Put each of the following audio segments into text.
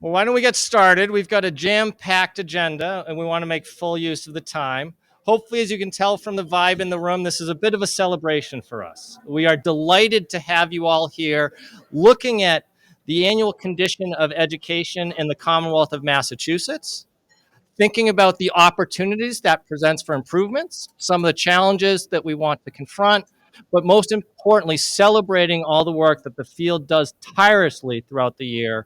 Well, why don't we get started? We've got a jam-packed agenda, and we want to make full use of the time. Hopefully, as you can tell from the vibe in the room, this is a bit of a celebration for us. We are delighted to have you all here looking at the annual condition of education in the Commonwealth of Massachusetts, thinking about the opportunities that presents for improvements, some of the challenges that we want to confront, but most importantly, celebrating all the work that the field does tirelessly throughout the year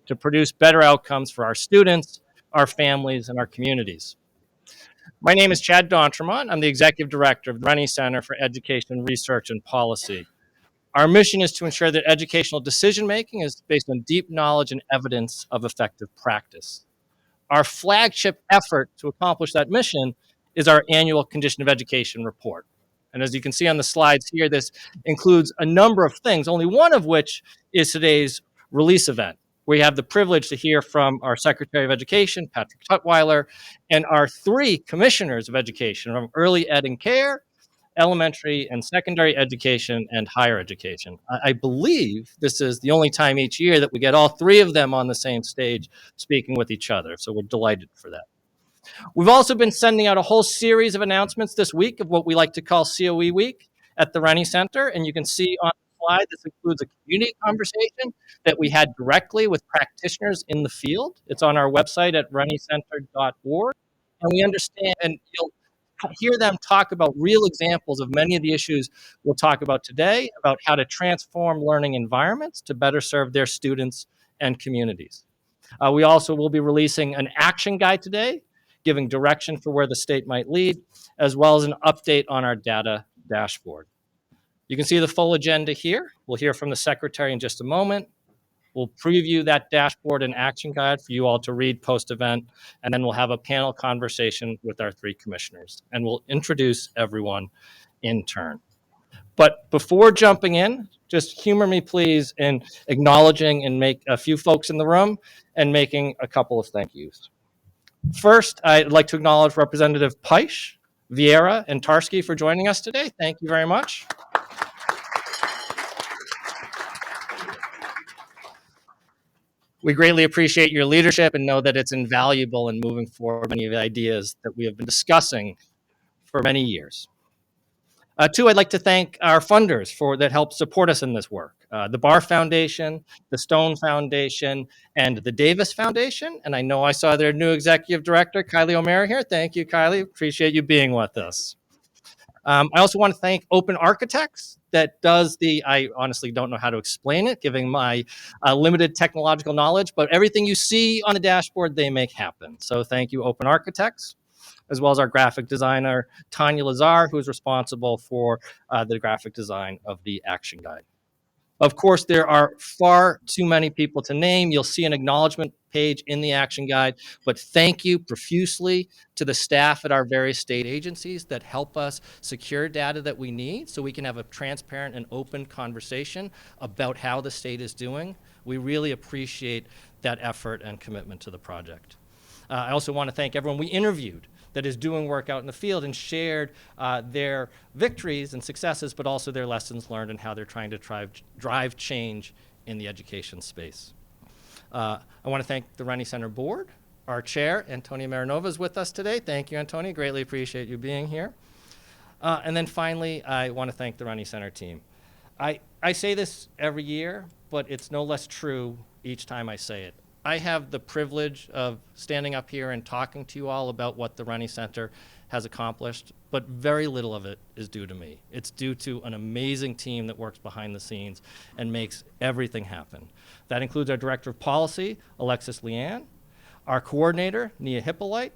to produce better outcomes for our students, our families, and our communities. My name is Chad D'Entremont. I'm the Executive Director of the Rennie Center for Education Research and Policy. Our mission is to ensure that educational decision-making is based on deep knowledge and evidence of effective practice. Our flagship effort to accomplish that mission is our annual Condition of Education report. And as you can see on the slides here, this includes a number of things, only one of which is today's release event. We have the privilege to hear from our Secretary of Education, Patrick Tutwiler, and our three commissioners of education from early ed and care, elementary and secondary education, and higher education. I believe this is the only time each year that we get all three of them on the same stage speaking with each other, so we're delighted for that. We've also been sending out a whole series of announcements this week of what we like to call COE Week at the Rennie Center, and you can see on the slide, this includes a community conversation that we had directly with practitioners in the field. It's on our website at renniecenter.org, and we understand, and you'll hear them talk about real examples of many of the issues we'll talk about today, about how to transform learning environments to better serve their students and communities. We also will be releasing an action guide today, giving direction for where the state might lead, as well as an update on our data dashboard. You can see the full agenda here. We'll hear from the Secretary in just a moment. We'll preview that dashboard and action guide for you all to read post-event, and then we'll have a panel conversation with our three commissioners, and we'll introduce everyone in turn. But before jumping in, just humor me, please, in acknowledging and make a few folks in the room and making a couple of thank yous. First, I'd like to acknowledge Representative Peisch, Vieira, and Tarski for joining us today. Thank you very much. We greatly appreciate your leadership and know that it's invaluable in moving forward many of the ideas that we have been discussing for many years. Two, I'd like to thank our funders that help support us in this work. The Barr Foundation, the Stone Foundation, and the Davis Foundation. And I know I saw their new executive director, Kylie O'Mara, here. Thank you, Kylie. Appreciate you being with us. I also want to thank Open Architects that does I honestly don't know how to explain it, given my limited technological knowledge, but everything you see on the dashboard, they make happen. So thank you, Open Architects, as well as our graphic designer, Tanya Lazar, who is responsible for the graphic design of the action guide. Of course, there are far too many people to name. You'll see an acknowledgement page in the action guide, but thank you profusely to the staff at our various state agencies that help us secure data that we need so we can have a transparent and open conversation about how the state is doing. We really appreciate that effort and commitment to the project. I also want to thank everyone we interviewed that is doing work out in the field and shared their victories and successes, but also their lessons learned and how they're trying to drive change in the education space. I want to thank the Rennie Center Board. Our chair, Antonia Marinova, is with us today. Thank you, Antonia. Greatly appreciate you being here. And then finally, I want to thank the Rennie Center team. I say this every year, but it's no less true each time I say it. I have the privilege of standing up here and talking to you all about what the Rennie Center has accomplished, but very little of it is due to me. It's due to an amazing team that works behind the scenes and makes everything happen. That includes our Director of Policy, Alexis Leanne, our coordinator, Nia Hippolyte,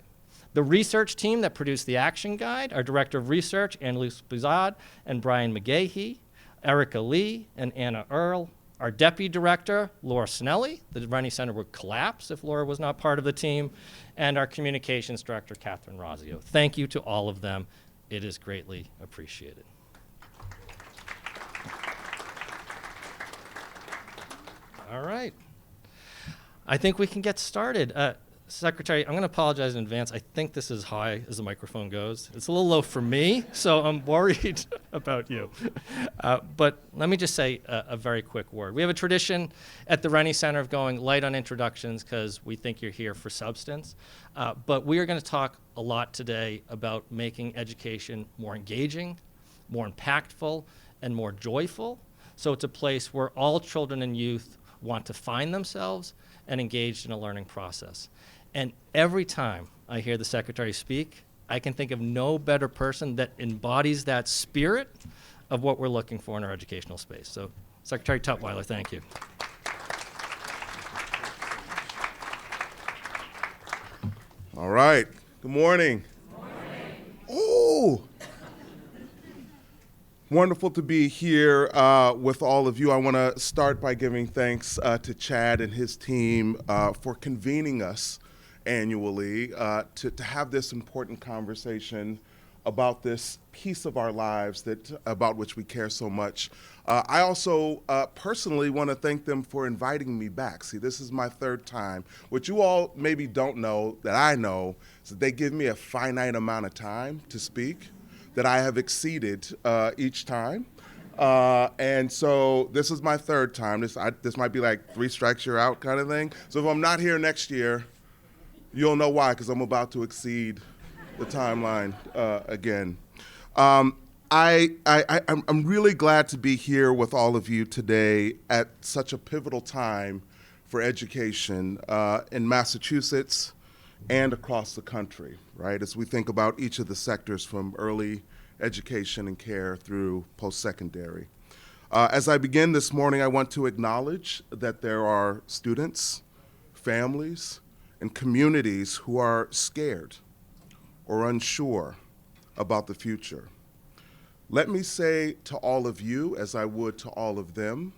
the research team that produced the action guide, our Director of Research, Annalise Buzad and Brian McGahee, Erica Lee and Anna Earl, our Deputy Director, Laura Snelly. The Rennie Center would collapse if Laura was not part of the team. And our Communications Director, Catherine Razio. Thank you to all of them. It is greatly appreciated. All right. I think we can get started. Secretary, I'm going to apologize in advance. I think this is high as the microphone goes. It's a little low for me, so I'm worried about you. But let me just say a very quick word. We have a tradition at the Rennie Center of going light on introductions because we think you're here for substance. But we are going to talk a lot today about making education more engaging, more impactful, and more joyful. So it's a place where all children and youth want to find themselves and engaged in a learning process. And every time I hear the Secretary speak, I can think of no better person that embodies that spirit of what we're looking for in our educational space. So, Secretary Tutwiler, thank you. All right. Good morning. Good morning. Oh, wonderful to be here with all of you. I want to start by giving thanks to Chad and his team for convening us annually to have this important conversation about this piece of our lives about which we care so much. I also personally want to thank them for inviting me back. See, this is my third time. What you all maybe don't know that I know is that they give me a finite amount of time to speak that I have exceeded each time. And so this is my third time. This might be like 3 strikes you're out kind of thing. So if I'm not here next year, you'll know why, because I'm about to exceed the timeline again. I'm really glad to be here with all of you today at such a pivotal time for education in Massachusetts and across the country, right? As we think about each of the sectors from early education and care through post-secondary. As I begin this morning, I want to acknowledge that there are students, families, and communities who are scared or unsure about the future. Let me say to all of you, as I would to all of them,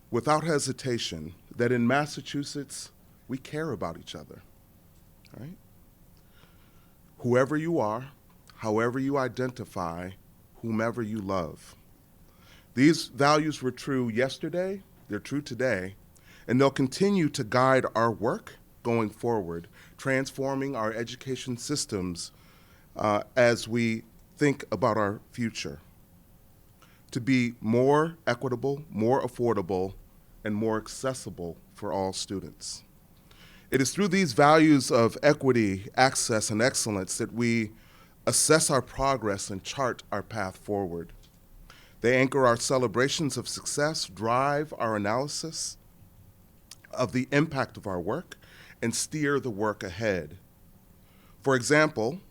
without hesitation, that in Massachusetts, we care about each other, right? Whoever you are, however you identify, whomever you love. These values were true yesterday, they're true today, and they'll continue to guide our work going forward, transforming our education systems as we think about our future to be more equitable, more affordable, and more accessible for all students. It is through these values of equity, access, and excellence that we assess our progress and chart our path forward. They anchor our celebrations of success, drive our analysis of the impact of our work, and steer the work ahead. For example,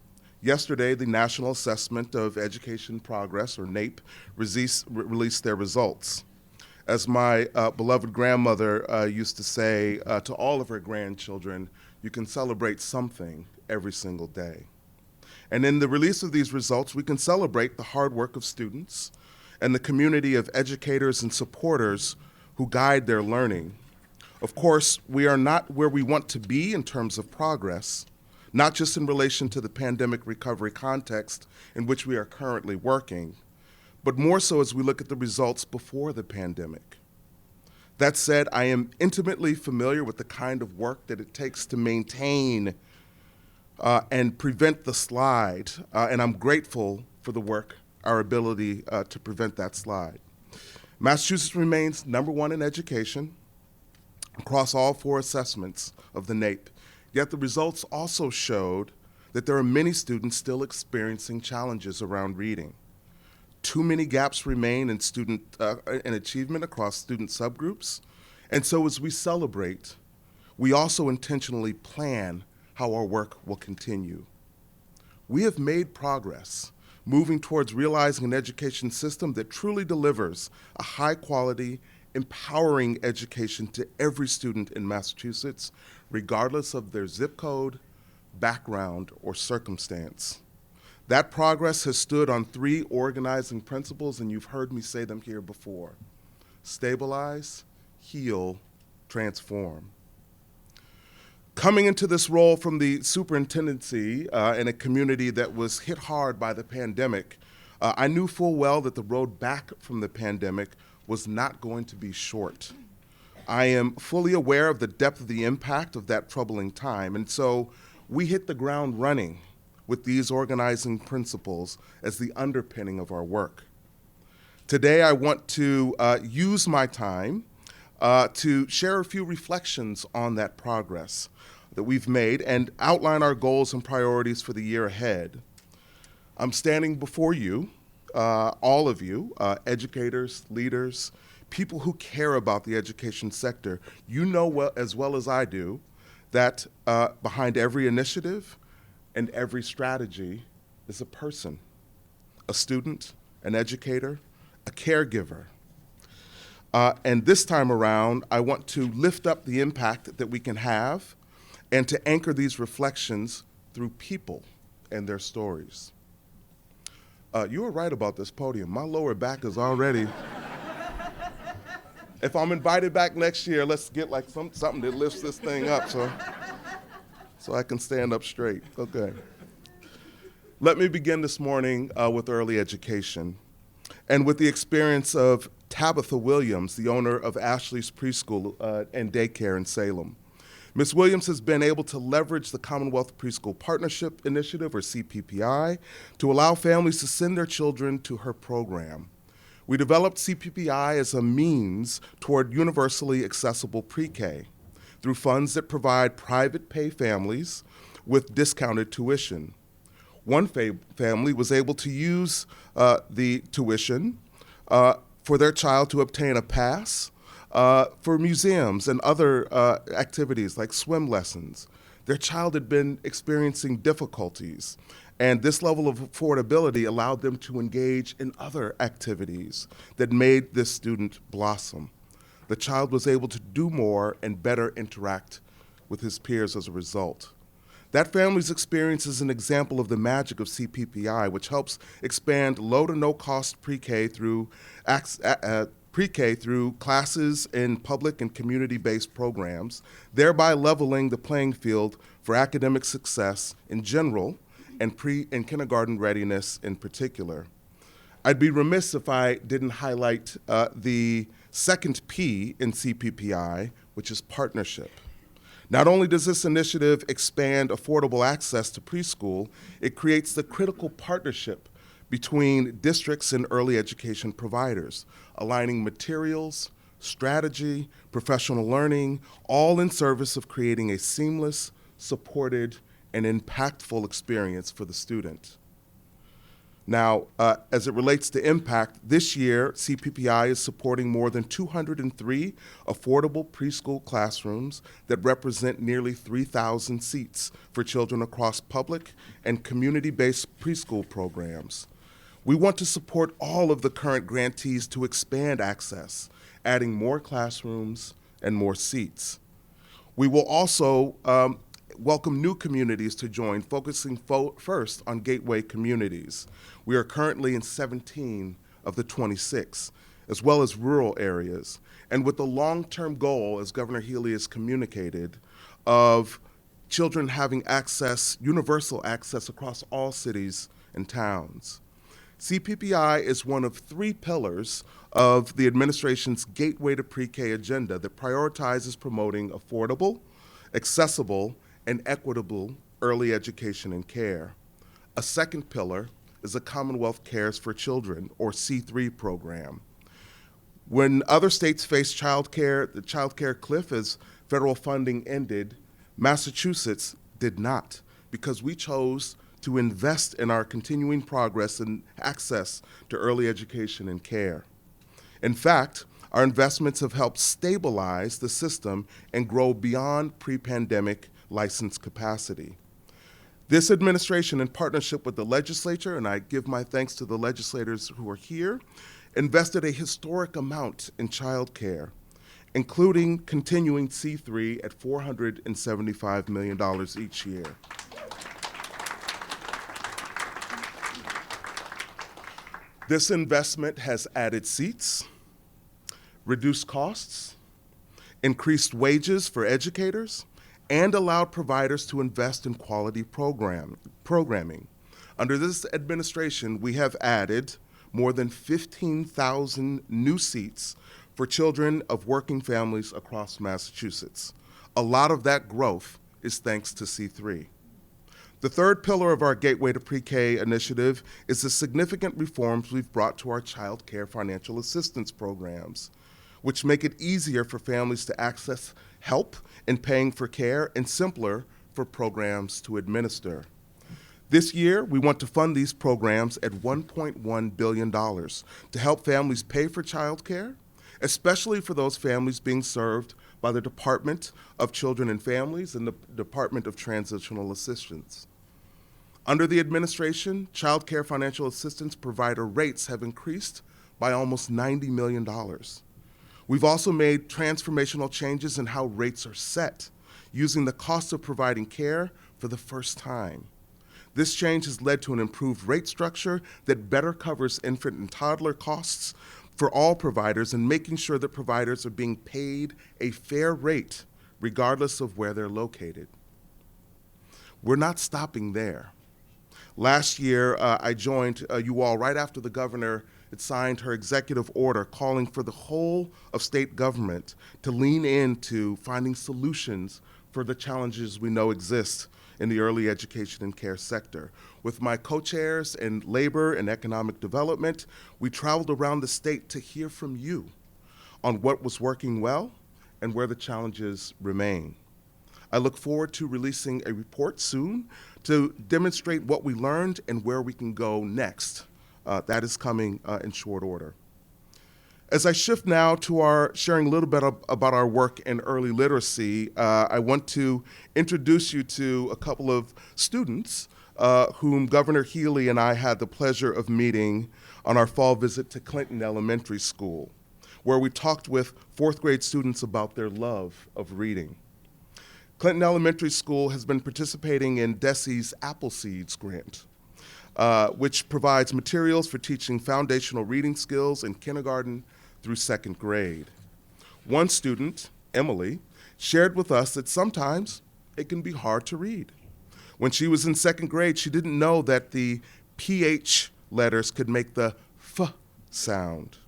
yesterday, the National Assessment of Education Progress, or NAEP, released their results. As my beloved grandmother used to say to all of her grandchildren, you can celebrate something every single day. And in the release of these results, we can celebrate the hard work of students and the community of educators and supporters who guide their learning. Of course, we are not where we want to be in terms of progress, not just in relation to the pandemic recovery context in which we are currently working, but more so as we look at the results before the pandemic. That said, I am intimately familiar with the kind of work that it takes to maintain and prevent the slide, and I'm grateful for the work, our ability to prevent that slide. Massachusetts remains #1 in education across all 4 assessments of the NAEP, yet the results also showed that there are many students still experiencing challenges around reading. Too many gaps remain in in achievement across student subgroups, and so as we celebrate, we also intentionally plan how our work will continue. We have made progress, moving towards realizing an education system that truly delivers a high-quality, empowering education to every student in Massachusetts, regardless of their zip code, background, or circumstance. That progress has stood on 3 organizing principles, and you've heard me say them here before: stabilize, heal, transform. Coming into this role from the superintendency in a community that was hit hard by the pandemic, I knew full well that the road back from the pandemic was not going to be short. I am fully aware of the depth of the impact of that troubling time, and so we hit the ground running with these organizing principles as the underpinning of our work. Today, I want to use my time to share a few reflections on that progress that we've made and outline our goals and priorities for the year ahead. I'm standing before you, all of you, educators, leaders, people who care about the education sector. You know as well as I do that behind every initiative and every strategy is a person, a student, an educator, a caregiver. And this time around, I want to lift up the impact that we can have and to anchor these reflections through people and their stories. You were right about this podium. My lower back is already. If I'm invited back next year, let's get like something that lifts this thing up so I can stand up straight. Okay. Let me begin this morning with early education and with the experience of Tabitha Williams, the owner of Ashley's Preschool and Daycare in Salem. Ms. Williams has been able to leverage the Commonwealth Preschool Partnership Initiative, or CPPI, to allow families to send their children to her program. We developed CPPI as a means toward universally accessible pre-K through funds that provide private pay families with discounted tuition. One family was able to use the tuition for their child to obtain a pass for museums and other activities like swim lessons. Their child had been experiencing difficulties, and this level of affordability allowed them to engage in other activities that made this student blossom. The child was able to do more and better interact with his peers as a result. That family's experience is an example of the magic of CPPI, which helps expand low to no cost pre-K through classes in public and community-based programs, thereby leveling the playing field for academic success in general and kindergarten readiness in particular. I'd be remiss if I didn't highlight the second P in CPPI, which is partnership. Not only does this initiative expand affordable access to preschool, it creates the critical partnership between districts and early education providers, aligning materials, strategy, professional learning, all in service of creating a seamless, supported, and impactful experience for the student. Now, as it relates to impact, this year, CPPI is supporting more than 203 affordable preschool classrooms that represent nearly 3,000 seats for children across public and community-based preschool programs. We want to support all of the current grantees to expand access, adding more classrooms and more seats. We will also welcome new communities to join, focusing first on gateway communities. We are currently in 17 of the 26, as well as rural areas, and with the long-term goal, as Governor Healy has communicated, of children having access, universal access across all cities and towns. CPPI is one of 3 pillars of the administration's Gateway to Pre-K agenda that prioritizes promoting affordable, accessible, and equitable early education and care. A second pillar is the Commonwealth Cares for Children, or C3 program. When other states faced the child care cliff as federal funding ended, Massachusetts did not, because we chose to invest in our continuing progress and access to early education and care. In fact, our investments have helped stabilize the system and grow beyond pre-pandemic license capacity. This administration, in partnership with the legislature, and I give my thanks to the legislators who are here, invested a historic amount in child care, including continuing C3 at $475 million each year. This investment has added seats, reduced costs, increased wages for educators, and allowed providers to invest in quality programming. Under this administration, we have added more than 15,000 new seats for children of working families across Massachusetts. A lot of that growth is thanks to C3. The third pillar of our Gateway to Pre-K initiative is the significant reforms we've brought to our child care financial assistance programs, which make it easier for families to access help in paying for care and simpler for programs to administer. This year, we want to fund these programs at $1.1 billion to help families pay for child care, especially for those families being served by the Department of Children and Families and the Department of Transitional Assistance. Under the administration, child care financial assistance provider rates have increased by almost $90 million. We've also made transformational changes in how rates are set, using the cost of providing care for the first time. This change has led to an improved rate structure that better covers infant and toddler costs for all providers and making sure that providers are being paid a fair rate regardless of where they're located. We're not stopping there. Last year, I joined you all right after the governor had signed her executive order calling for the whole of state government to lean into finding solutions for the challenges we know exist in the early education and care sector. With my co-chairs in labor and economic development, we traveled around the state to hear from you on what was working well and where the challenges remain. I look forward to releasing a report soon to demonstrate what we learned and where we can go next. That is coming in short order. As I shift now to our sharing a little bit about our work in early literacy, I want to introduce you to a couple of students whom Governor Healy and I had the pleasure of meeting on our fall visit to Clinton Elementary School, where we talked with fourth grade students about their love of reading. Clinton Elementary School has been participating in DESE's Appleseeds grant, which provides materials for teaching foundational reading skills in kindergarten through second grade. One student, Emily, shared with us that sometimes it can be hard to read. When she was in second grade, she didn't know that the PH letters could make the F sound.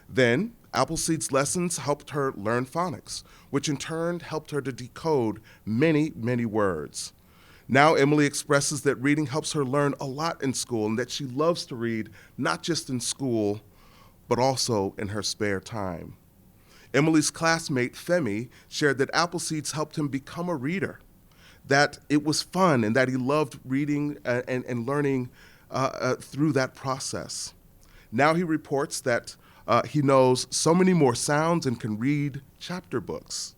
Then, Appleseed's lessons helped her learn phonics, which in turn helped her to decode many, many words. Now Emily expresses that reading helps her learn a lot in school and that she loves to read, not just in school, but also in her spare time. Emily's classmate, Femi, shared that Appleseeds helped him become a reader, that it was fun and that he loved reading and learning through that process. Now he reports that he knows so many more sounds and can read chapter books.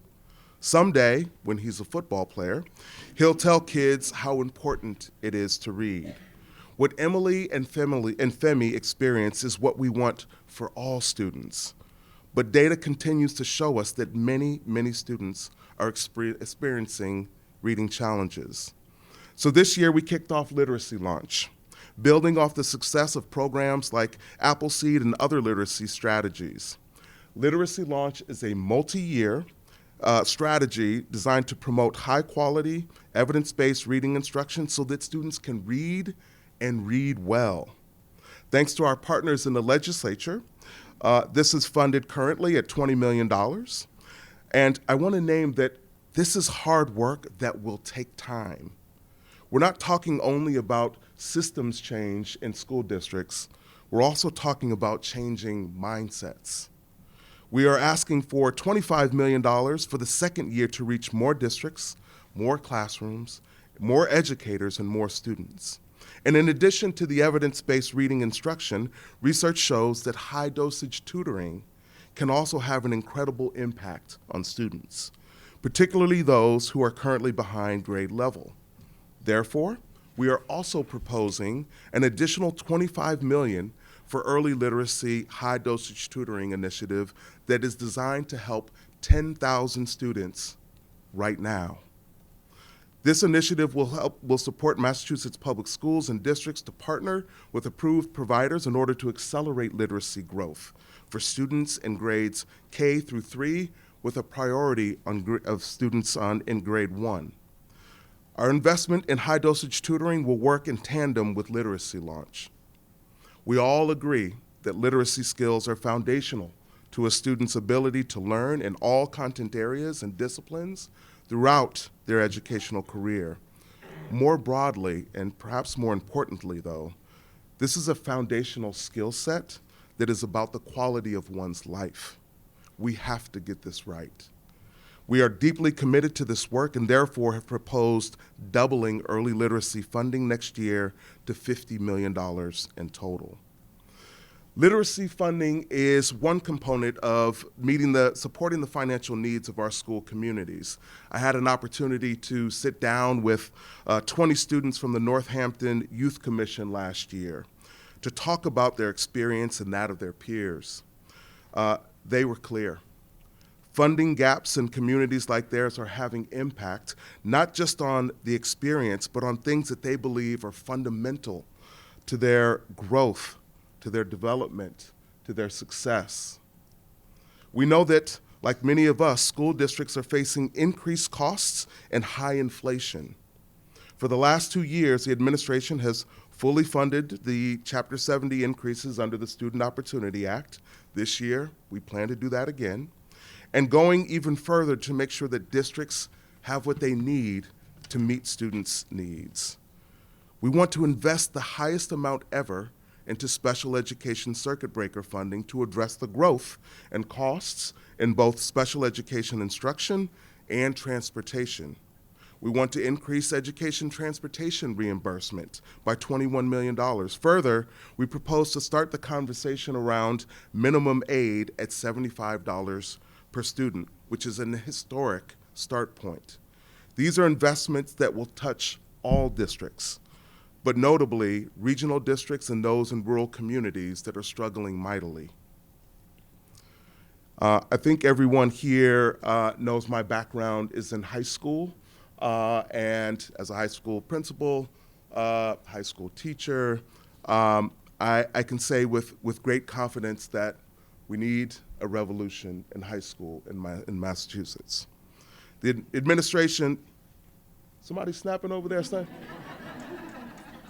Someday, when he's a football player, he'll tell kids how important it is to read. What Emily and Femi experience is what we want for all students. But data continues to show us that many, many students are experiencing reading challenges. So this year we kicked off Literacy Launch, building off the success of programs like Appleseed and other literacy strategies. Literacy Launch is a multi-year strategy designed to promote high-quality, evidence-based reading instruction so that students can read and read well. Thanks to our partners in the legislature, this is funded currently at $20 million. And I want to name that this is hard work that will take time. We're not talking only about systems change in school districts. We're also talking about changing mindsets. We are asking for $25 million for the second year to reach more districts, more classrooms, more educators, and more students. And in addition to the evidence-based reading instruction, research shows that high-dosage tutoring can also have an incredible impact on students, particularly those who are currently behind grade level. Therefore, we are also proposing an additional $25 million for early literacy high-dosage tutoring initiative that is designed to help 10,000 students right now. This initiative will support Massachusetts public schools and districts to partner with approved providers in order to accelerate literacy growth for students in grades K through 3 with a priority of students in grade 1. Our investment in high-dosage tutoring will work in tandem with Literacy Launch. We all agree that literacy skills are foundational to a student's ability to learn in all content areas and disciplines throughout their educational career. More broadly, and perhaps more importantly though, this is a foundational skill set that is about the quality of one's life. We have to get this right. We are deeply committed to this work and therefore have proposed doubling early literacy funding next year to $50 million in total. Literacy funding is one component of supporting the financial needs of our school communities. I had an opportunity to sit down with 20 students from the Northampton Youth Commission last year to talk about their experience and that of their peers. They were clear. Funding gaps in communities like theirs are having impact, not just on the experience, but on things that they believe are fundamental to their growth, to their development, to their success. We know that, like many of us, school districts are facing increased costs and high inflation. For the last 2 years, the administration has fully funded the Chapter 70 increases under the Student Opportunity Act. This year, we plan to do that again, and going even further to make sure that districts have what they need to meet students' needs. We want to invest the highest amount ever into special education circuit breaker funding to address the growth and costs in both special education instruction and transportation. We want to increase education transportation reimbursement by $21 million. Further, we propose to start the conversation around minimum aid at $75 per student, which is an historic start point. These are investments that will touch all districts, but notably regional districts and those in rural communities that are struggling mightily. I think everyone here knows my background is in high school, and as a high school principal, high school teacher, I can say with great confidence that we need a revolution in high school in Massachusetts. The administration, somebody snapping over there, son?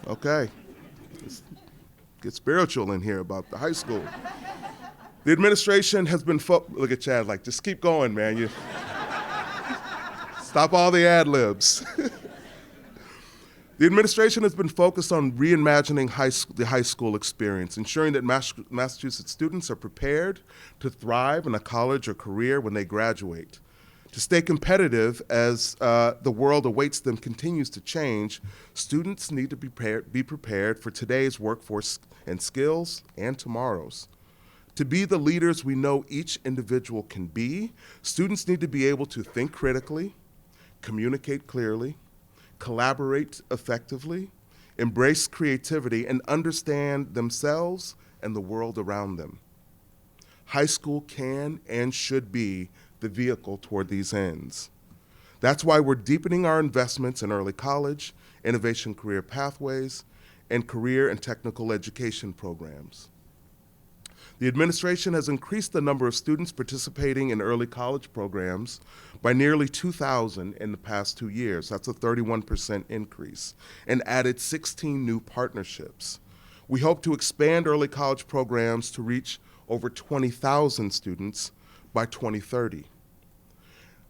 Okay, let's get spiritual in here about the high school. The administration has been, look at Chad, like, just keep going, man. Stop all the ad libs. The administration has been focused on reimagining the high school experience, ensuring that Massachusetts students are prepared to thrive in a college or career when they graduate. To stay competitive as the world awaits them continues to change, students need to be prepared for today's workforce and skills and tomorrow's. To be the leaders we know each individual can be, students need to be able to think critically, communicate clearly, collaborate effectively, embrace creativity, and understand themselves and the world around them. High school can and should be the vehicle toward these ends. That's why we're deepening our investments in early college, innovation career pathways, and career and technical education programs. The administration has increased the number of students participating in early college programs by nearly 2,000 in the past 2 years. That's a 31% increase, and added 16 new partnerships. We hope to expand early college programs to reach over 20,000 students by 2030,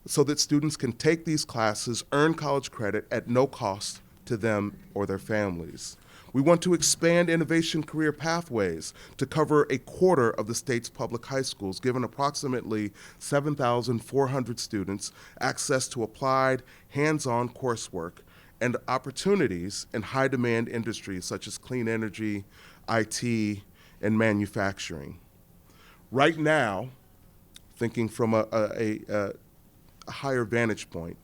so that students can take these classes, earn college credit at no cost to them or their families. We want to expand innovation career pathways to cover a quarter of the state's public high schools, giving approximately 7,400 students access to applied, hands-on coursework and opportunities in high-demand industries such as clean energy, IT, and manufacturing. Right now, thinking from a higher vantage point,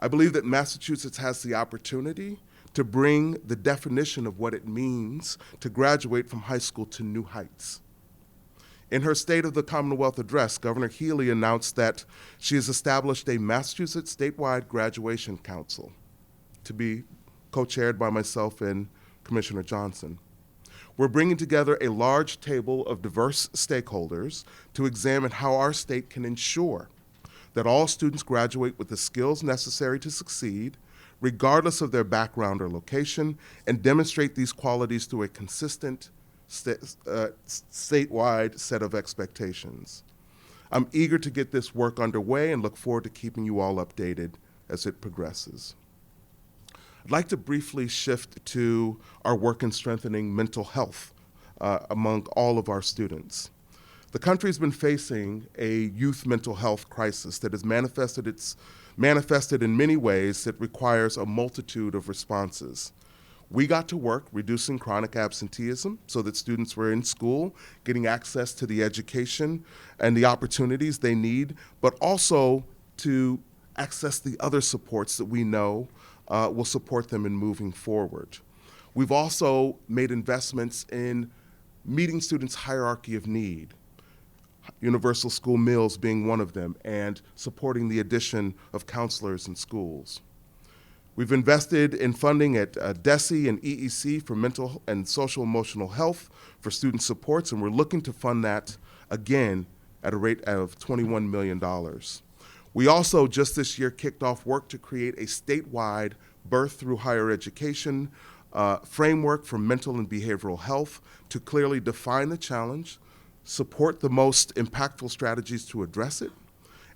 I believe that Massachusetts has the opportunity to bring the definition of what it means to graduate from high school to new heights. In her State of the Commonwealth address, Governor Healy announced that she has established a Massachusetts statewide graduation council to be co-chaired by myself and Commissioner Johnson. We're bringing together a large table of diverse stakeholders to examine how our state can ensure that all students graduate with the skills necessary to succeed, regardless of their background or location, and demonstrate these qualities through a consistent statewide set of expectations. I'm eager to get this work underway and look forward to keeping you all updated as it progresses. I'd like to briefly shift to our work in strengthening mental health among all of our students. The country has been facing a youth mental health crisis that has manifested in many ways that requires a multitude of responses. We got to work reducing chronic absenteeism so that students were in school, getting access to the education and the opportunities they need, but also to access the other supports that we know will support them in moving forward. We've also made investments in meeting students' hierarchy of need, universal school meals being one of them, and supporting the addition of counselors in schools. We've invested in funding at DESE and EEC for mental and social emotional health for student supports, and we're looking to fund that again at a rate of $21 million. We also just this year kicked off work to create a statewide birth through higher education framework for mental and behavioral health to clearly define the challenge, support the most impactful strategies to address it,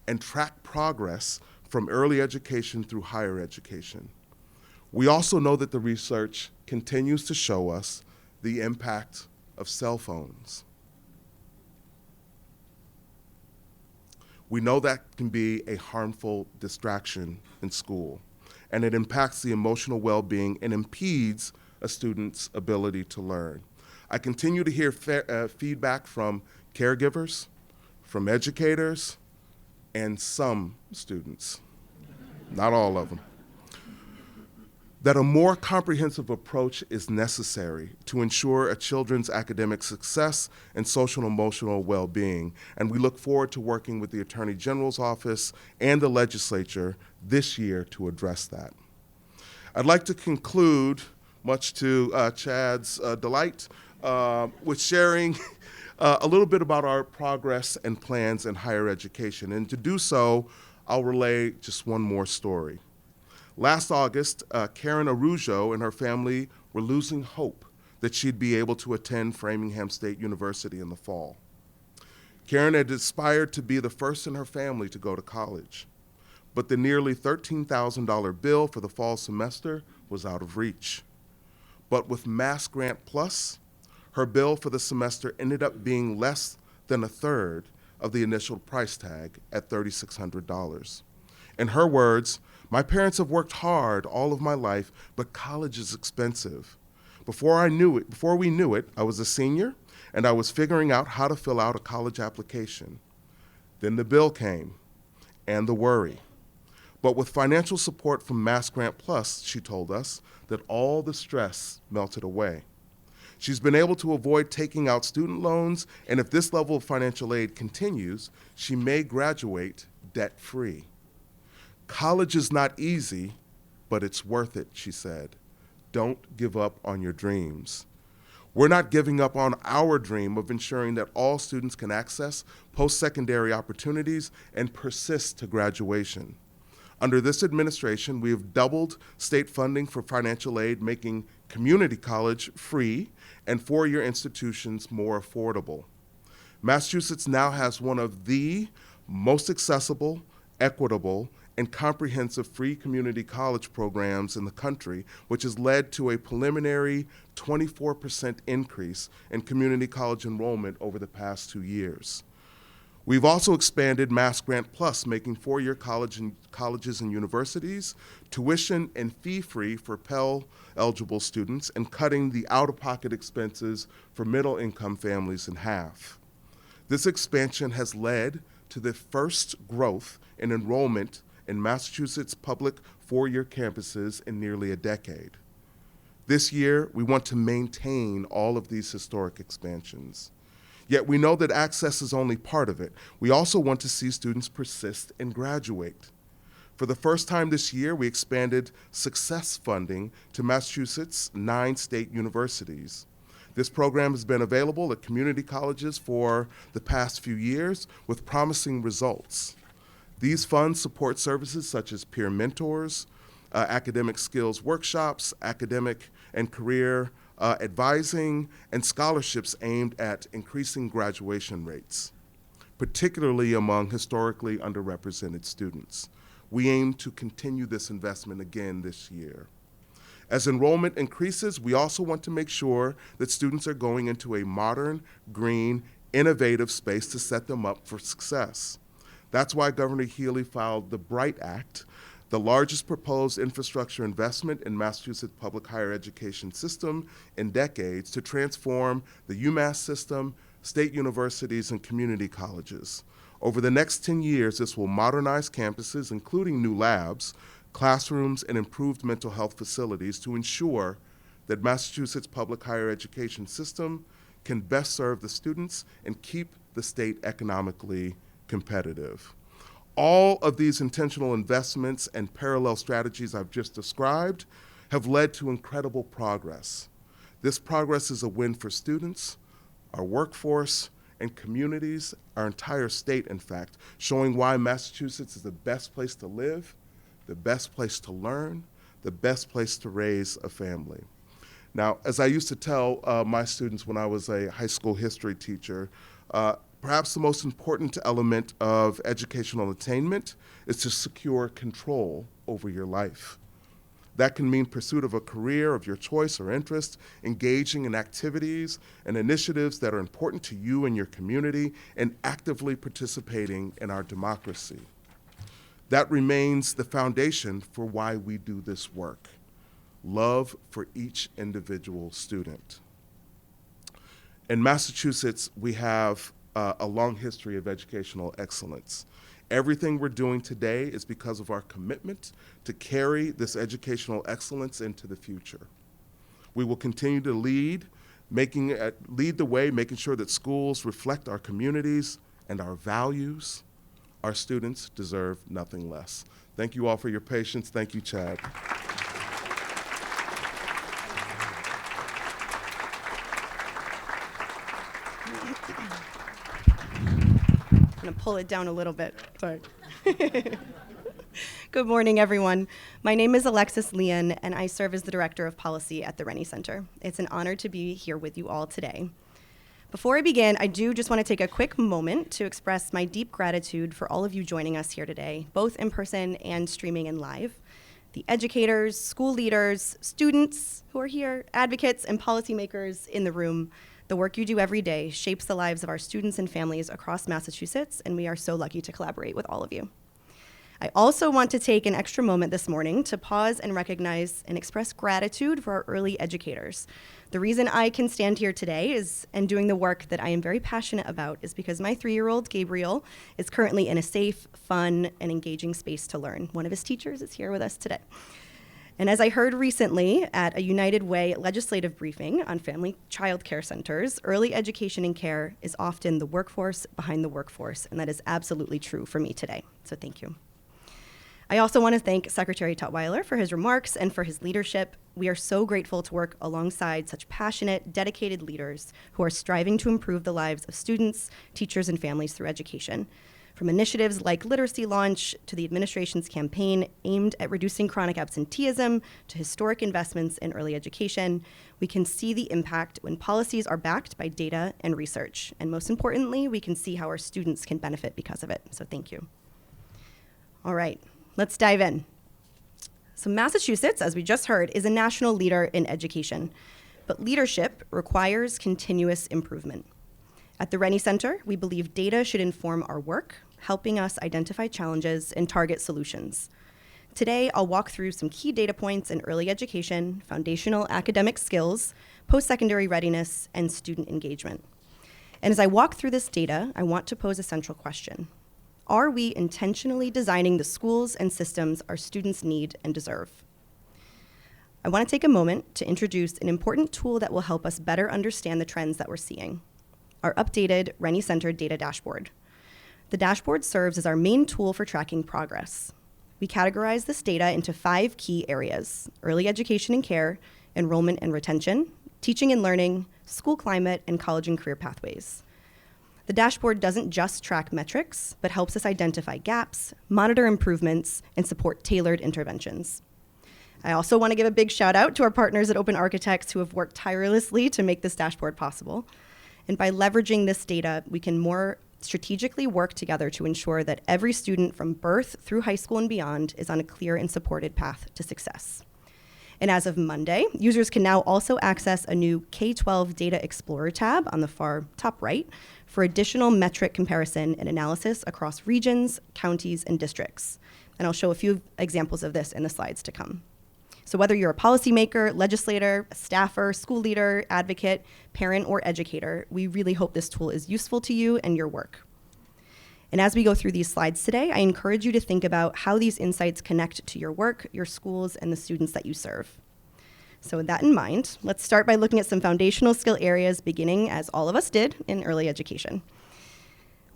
and track progress from early education through higher education. We also know that the research continues to show us the impact of cell phones. We know that can be a harmful distraction in school, and it impacts the emotional well-being and impedes a student's ability to learn. I continue to hear feedback from caregivers, from educators, and some students, not all of them, that a more comprehensive approach is necessary to ensure a children's academic success and social and emotional well-being. And we look forward to working with the Attorney General's office and the legislature this year to address that. I'd like to conclude, much to Chad's delight, with sharing a little bit about our progress and plans in higher education. And to do so, I'll relay just one more story. Last August, Karen Arujo and her family were losing hope that she'd be able to attend Framingham State University in the fall. Karen had aspired to be the first in her family to go to college, but the nearly $13,000 bill for the fall semester was out of reach. But with Mass Grant Plus, her bill for the semester ended up being less than a third of the initial price tag at $3,600. In her words, "My parents have worked hard all of my life, but college is expensive. Before we knew it, I was a senior and I was figuring out how to fill out a college application. Then the bill came and the worry. But with financial support from Mass Grant Plus, she told us that all the stress melted away. She's been able to avoid taking out student loans, and if this level of financial aid continues, she may graduate debt-free. College is not easy, but it's worth it," she said. "Don't give up on your dreams." We're not giving up on our dream of ensuring that all students can access post-secondary opportunities and persist to graduation. Under this administration, we have doubled state funding for financial aid, making community college free and four-year institutions more affordable. Massachusetts now has one of the most accessible, equitable, and comprehensive free community college programs in the country, which has led to a preliminary 24% increase in community college enrollment over the past 2 years. We've also expanded Mass Grant Plus, making four-year colleges and universities tuition and fee-free for Pell-eligible students and cutting the out-of-pocket expenses for middle-income families in half. This expansion has led to the first growth in enrollment in Massachusetts public four-year campuses in nearly a decade. This year, we want to maintain all of these historic expansions. Yet we know that access is only part of it. We also want to see students persist and graduate. For the first time this year, we expanded success funding to Massachusetts' 9 state universities. This program has been available at community colleges for the past few years with promising results. These funds support services such as peer mentors, academic skills workshops, academic and career advising, and scholarships aimed at increasing graduation rates. particularly among historically underrepresented students. We aim to continue this investment again this year. As enrollment increases, we also want to make sure that students are going into a modern, green, innovative space to set them up for success. That's why Governor Healy filed the BRIGHT Act, the largest proposed infrastructure investment in Massachusetts public higher education system in decades, to transform the UMass system, state universities, and community colleges. Over the next 10 years, this will modernize campuses, including new labs, classrooms, and improved mental health facilities to ensure that Massachusetts public higher education system can best serve the students and keep the state economically competitive. All of these intentional investments and parallel strategies I've just described have led to incredible progress. This progress is a win for students, our workforce, and communities, our entire state, in fact, showing why Massachusetts is the best place to live, the best place to learn, the best place to raise a family. Now, as I used to tell my students when I was a high school history teacher, perhaps the most important element of educational attainment is to secure control over your life. That can mean pursuit of a career of your choice or interest, engaging in activities and initiatives that are important to you and your community, and actively participating in our democracy. That remains the foundation for why we do this work: love for each individual student. In Massachusetts, we have a long history of educational excellence. Everything we're doing today is because of our commitment to carry this educational excellence into the future. We will continue to lead the way, making sure that schools reflect our communities and our values. Our students deserve nothing less. Thank you all for your patience. Thank you, Chad. I'm going to pull it down a little bit. Sorry. Good morning, everyone. My name is Alexis Leon, and I serve as the Director of Policy at the Rennie Center. It's an honor to be here with you all today. Before I begin, I do just want to take a quick moment to express my deep gratitude for all of you joining us here today, both in person and streaming and live. The educators, school leaders, students who are here, advocates, and policymakers in the room. The work you do every day shapes the lives of our students and families across Massachusetts, and we are so lucky to collaborate with all of you. I also want to take an extra moment this morning to pause and recognize and express gratitude for our early educators. The reason I can stand here today and doing the work that I am very passionate about is because my 3-year-old Gabriel is currently in a safe, fun, and engaging space to learn. One of his teachers is here with us today. And as I heard recently at a United Way legislative briefing on family child care centers, early education and care is often the workforce behind the workforce, and that is absolutely true for me today. So thank you. I also want to thank Secretary Tutwiler for his remarks and for his leadership. We are so grateful to work alongside such passionate, dedicated leaders who are striving to improve the lives of students, teachers, and families through education. From initiatives like Literacy Launch to the administration's campaign aimed at reducing chronic absenteeism to historic investments in early education, we can see the impact when policies are backed by data and research. And most importantly, we can see how our students can benefit because of it. So thank you. All right, let's dive in. So Massachusetts, as we just heard, is a national leader in education, but leadership requires continuous improvement. At the Rennie Center, we believe data should inform our work, helping us identify challenges and target solutions. Today, I'll walk through some key data points in early education, foundational academic skills, post-secondary readiness, and student engagement. And as I walk through this data, I want to pose a central question. Are we intentionally designing the schools and systems our students need and deserve? I want to take a moment to introduce an important tool that will help us better understand the trends that we're seeing: our updated Rennie Center data dashboard. The dashboard serves as our main tool for tracking progress. We categorize this data into 5 key areas: early education and care, enrollment and retention, teaching and learning, school climate, and college and career pathways. The dashboard doesn't just track metrics, but helps us identify gaps, monitor improvements, and support tailored interventions. I also want to give a big shout out to our partners at Open Architects who have worked tirelessly to make this dashboard possible. And by leveraging this data, we can more strategically work together to ensure that every student from birth through high school and beyond is on a clear and supported path to success. And as of Monday, users can now also access a new K-12 Data Explorer tab on the far top right for additional metric comparison and analysis across regions, counties, and districts. And I'll show a few examples of this in the slides to come. So whether you're a policymaker, legislator, a staffer, school leader, advocate, parent, or educator, we really hope this tool is useful to you and your work. And as we go through these slides today, I encourage you to think about how these insights connect to your work, your schools, and the students that you serve. So with that in mind, let's start by looking at some foundational skill areas, beginning, as all of us did, in early education.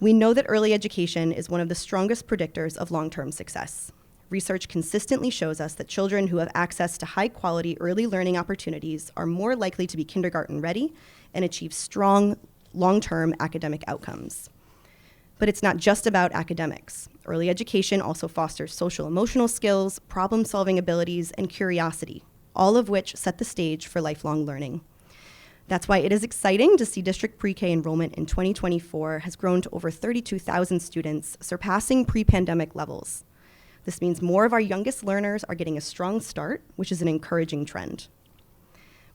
We know that early education is one of the strongest predictors of long-term success. Research consistently shows us that children who have access to high-quality early learning opportunities are more likely to be kindergarten ready and achieve strong, long-term academic outcomes. But it's not just about academics. Early education also fosters social-emotional skills, problem-solving abilities, and curiosity, all of which set the stage for lifelong learning. That's why it is exciting to see district pre-K enrollment in 2024 has grown to over 32,000 students, surpassing pre-pandemic levels. This means more of our youngest learners are getting a strong start, which is an encouraging trend.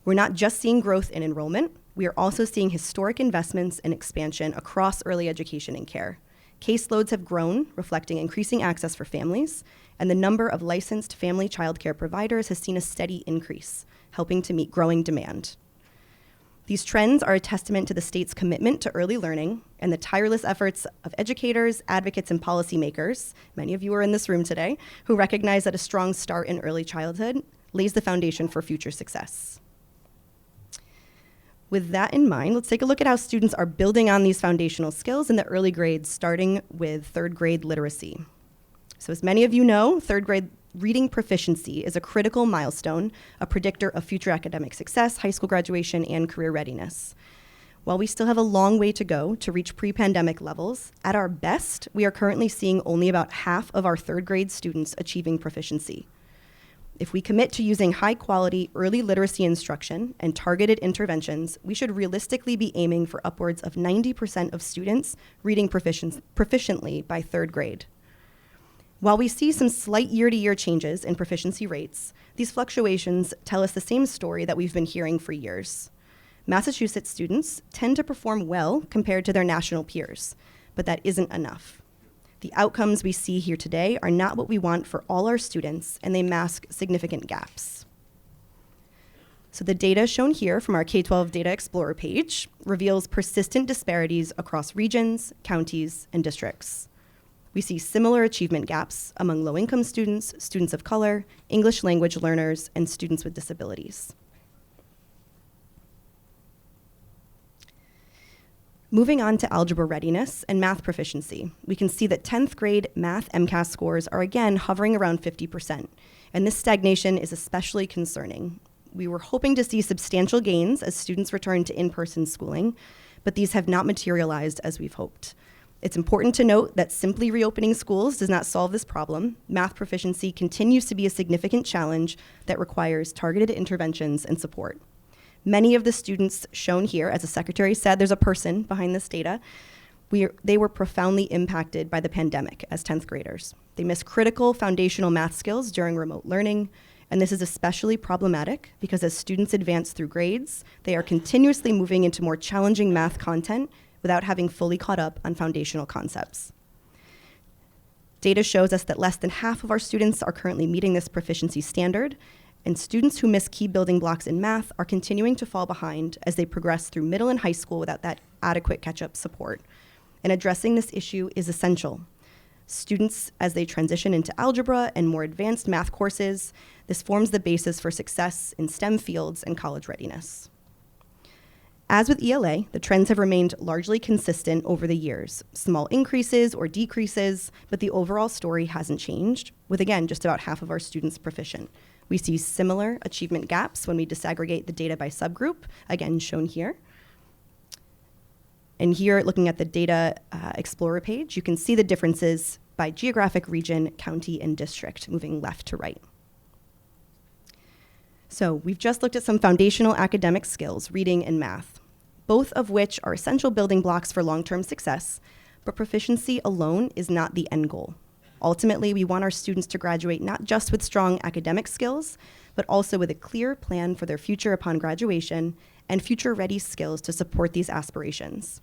We're not just seeing growth in enrollment, we are also seeing historic investments and expansion across early education and care. Caseloads have grown, reflecting increasing access for families, and the number of licensed family child care providers has seen a steady increase, helping to meet growing demand. These trends are a testament to the state's commitment to early learning and the tireless efforts of educators, advocates, and policymakers, many of you are in this room today, who recognize that a strong start in early childhood lays the foundation for future success. With that in mind, let's take a look at how students are building on these foundational skills in the early grades, starting with third grade literacy. So as many of you know, third grade reading proficiency is a critical milestone, a predictor of future academic success, high school graduation, and career readiness. While we still have a long way to go to reach pre-pandemic levels, at our best, we are currently seeing only about half of our third grade students achieving proficiency. If we commit to using high-quality early literacy instruction and targeted interventions, we should realistically be aiming for upwards of 90% of students reading proficiently by third grade. While we see some slight year-to-year changes in proficiency rates, these fluctuations tell us the same story that we've been hearing for years. Massachusetts students tend to perform well compared to their national peers, but that isn't enough. The outcomes we see here today are not what we want for all our students, and they mask significant gaps. So the data shown here from our K-12 Data Explorer page reveals persistent disparities across regions, counties, and districts. We see similar achievement gaps among low-income students, students of color, English language learners, and students with disabilities. Moving on to algebra readiness and math proficiency, we can see that 10th grade math MCAS scores are again hovering around 50%, and this stagnation is especially concerning. We were hoping to see substantial gains as students return to in-person schooling, but these have not materialized as we've hoped. It's important to note that simply reopening schools does not solve this problem. Math proficiency continues to be a significant challenge that requires targeted interventions and support. Many of the students shown here, as the secretary said, there's a person behind this data, they were profoundly impacted by the pandemic as 10th graders. They missed critical foundational math skills during remote learning, and this is especially problematic because as students advance through grades, they are continuously moving into more challenging math content without having fully caught up on foundational concepts. Data shows us that less than half of our students are currently meeting this proficiency standard, and students who miss key building blocks in math are continuing to fall behind as they progress through middle and high school without that adequate catch-up support. And addressing this issue is essential. Students, as they transition into algebra and more advanced math courses, this forms the basis for success in STEM fields and college readiness. As with ELA, the trends have remained largely consistent over the years. Small increases or decreases, but the overall story hasn't changed, with again, just about half of our students proficient. We see similar achievement gaps when we disaggregate the data by subgroup, again shown here. And here, looking at the Data Explorer page, you can see the differences by geographic region, county, and district, moving left to right. So we've just looked at some foundational academic skills, reading and math, both of which are essential building blocks for long-term success, but proficiency alone is not the end goal. Ultimately, we want our students to graduate not just with strong academic skills, but also with a clear plan for their future upon graduation and future-ready skills to support these aspirations.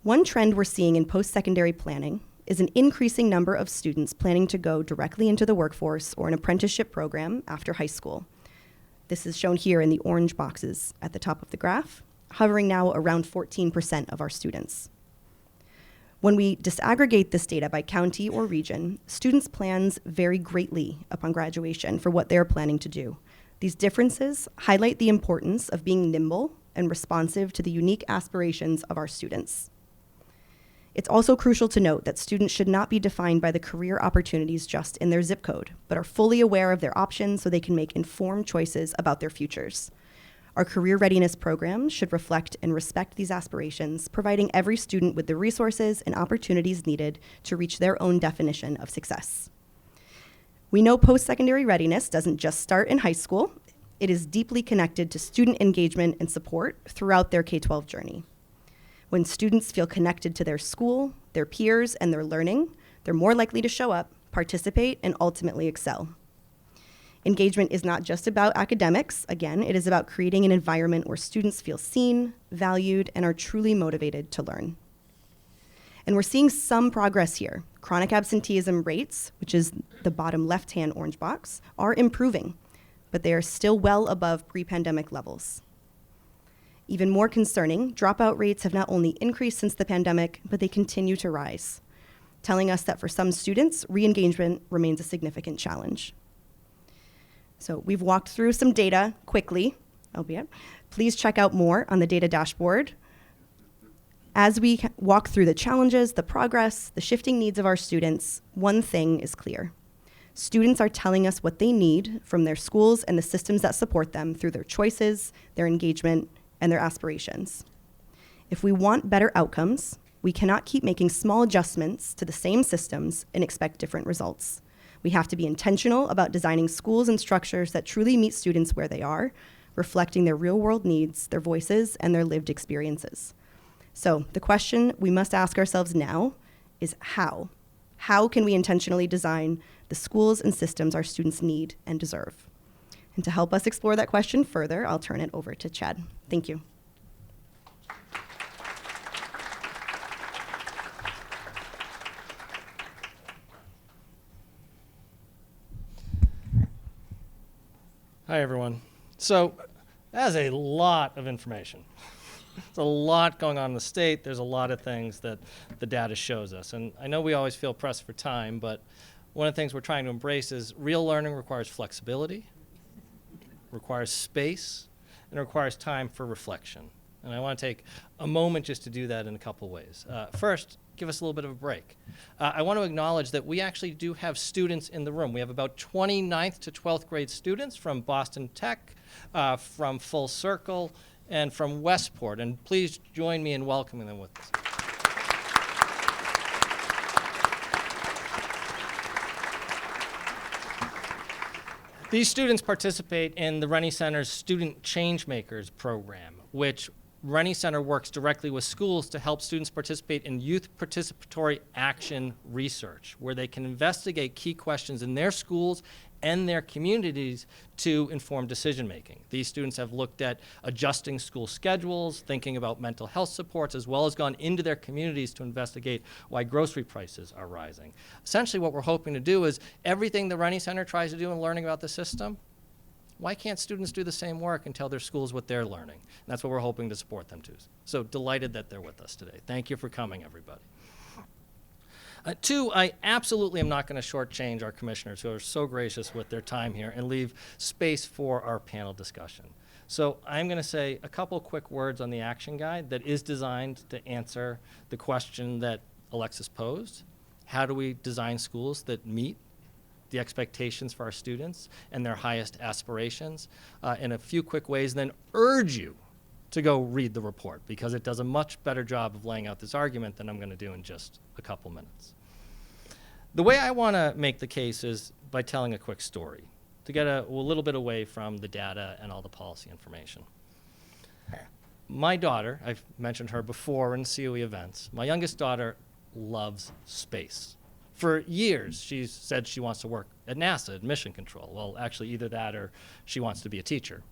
One trend we're seeing in post-secondary planning is an increasing number of students planning to go directly into the workforce or an apprenticeship program after high school. This is shown here in the orange boxes at the top of the graph, hovering now around 14% of our students. When we disaggregate this data by county or region, students' plans vary greatly upon graduation for what they're planning to do. These differences highlight the importance of being nimble and responsive to the unique aspirations of our students. It's also crucial to note that students should not be defined by the career opportunities just in their zip code, but are fully aware of their options so they can make informed choices about their futures. Our career readiness programs should reflect and respect these aspirations, providing every student with the resources and opportunities needed to reach their own definition of success. We know post-secondary readiness doesn't just start in high school. It is deeply connected to student engagement and support throughout their K-12 journey. When students feel connected to their school, their peers, and their learning, they're more likely to show up, participate, and ultimately excel. Engagement is not just about academics. Again, it is about creating an environment where students feel seen, valued, and are truly motivated to learn. And we're seeing some progress here. Chronic absenteeism rates, which is the bottom left-hand orange box, are improving, but they are still well above pre-pandemic levels. Even more concerning, dropout rates have not only increased since the pandemic, but they continue to rise, telling us that for some students, re-engagement remains a significant challenge. So we've walked through some data quickly, albeit. Please check out more on the data dashboard. As we walk through the challenges, the progress, the shifting needs of our students, one thing is clear. Students are telling us what they need from their schools and the systems that support them through their choices, their engagement, and their aspirations. If we want better outcomes, we cannot keep making small adjustments to the same systems and expect different results. We have to be intentional about designing schools and structures that truly meet students where they are, reflecting their real-world needs, their voices, and their lived experiences. So the question we must ask ourselves now is how? How can we intentionally design the schools and systems our students need and deserve? And to help us explore that question further, I'll turn it over to Chad. Thank you. Hi, everyone. So that is a lot of information. There's a lot going on in the state. There's a lot of things that the data shows us. And I know we always feel pressed for time, but one of the things we're trying to embrace is real learning requires flexibility, requires space, and it requires time for reflection. And I want to take a moment just to do that in a couple ways. First, give us a little bit of a break. I want to acknowledge that we actually do have students in the room. We have about 20 9th to 12th grade students from Boston Tech, from Full Circle, and from Westport. And please join me in welcoming them with us. These students participate in the Rennie Center's Student Changemakers program, which Rennie Center works directly with schools to help students participate in youth participatory action research, where they can investigate key questions in their schools and their communities to inform decision making. These students have looked at adjusting school schedules, thinking about mental health supports, as well as gone into their communities to investigate why grocery prices are rising. Essentially, what we're hoping to do is everything the Rennie Center tries to do in learning about the system, why can't students do the same work and tell their schools what they're learning? And that's what we're hoping to support them to. So delighted that they're with us today. Thank you for coming, everybody. Two, I absolutely am not going to shortchange our commissioners who are so gracious with their time here and leave space for our panel discussion. So I'm going to say a couple quick words on the action guide that is designed to answer the question that Alexis posed. How do we design schools that meet the expectations for our students and their highest aspirations in a few quick ways, and then urge you to go read the report because it does a much better job of laying out this argument than I'm going to do in just a couple minutes. The way I want to make the case is by telling a quick story to get a little bit away from the data and all the policy information. My daughter, I've mentioned her before in COE events, my youngest daughter loves space. For years, she's said she wants to work at NASA, at Mission Control. Well, actually, either that or she wants to be a teacher.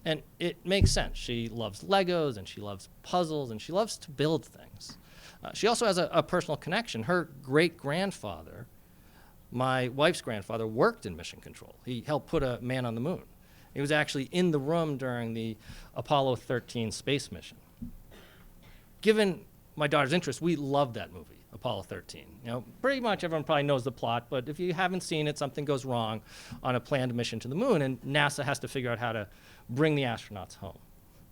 And it makes sense. She loves Legos, and she loves puzzles, and she loves to build things. She also has a personal connection. Her great-grandfather, my wife's grandfather, worked in Mission Control. He helped put a man on the moon. He was actually in the room during the Apollo 13 space mission. Given my daughter's interest, we love that movie, Apollo 13. You know, pretty much everyone probably knows the plot, but if you haven't seen it, something goes wrong on a planned mission to the moon, and NASA has to figure out how to bring the astronauts home.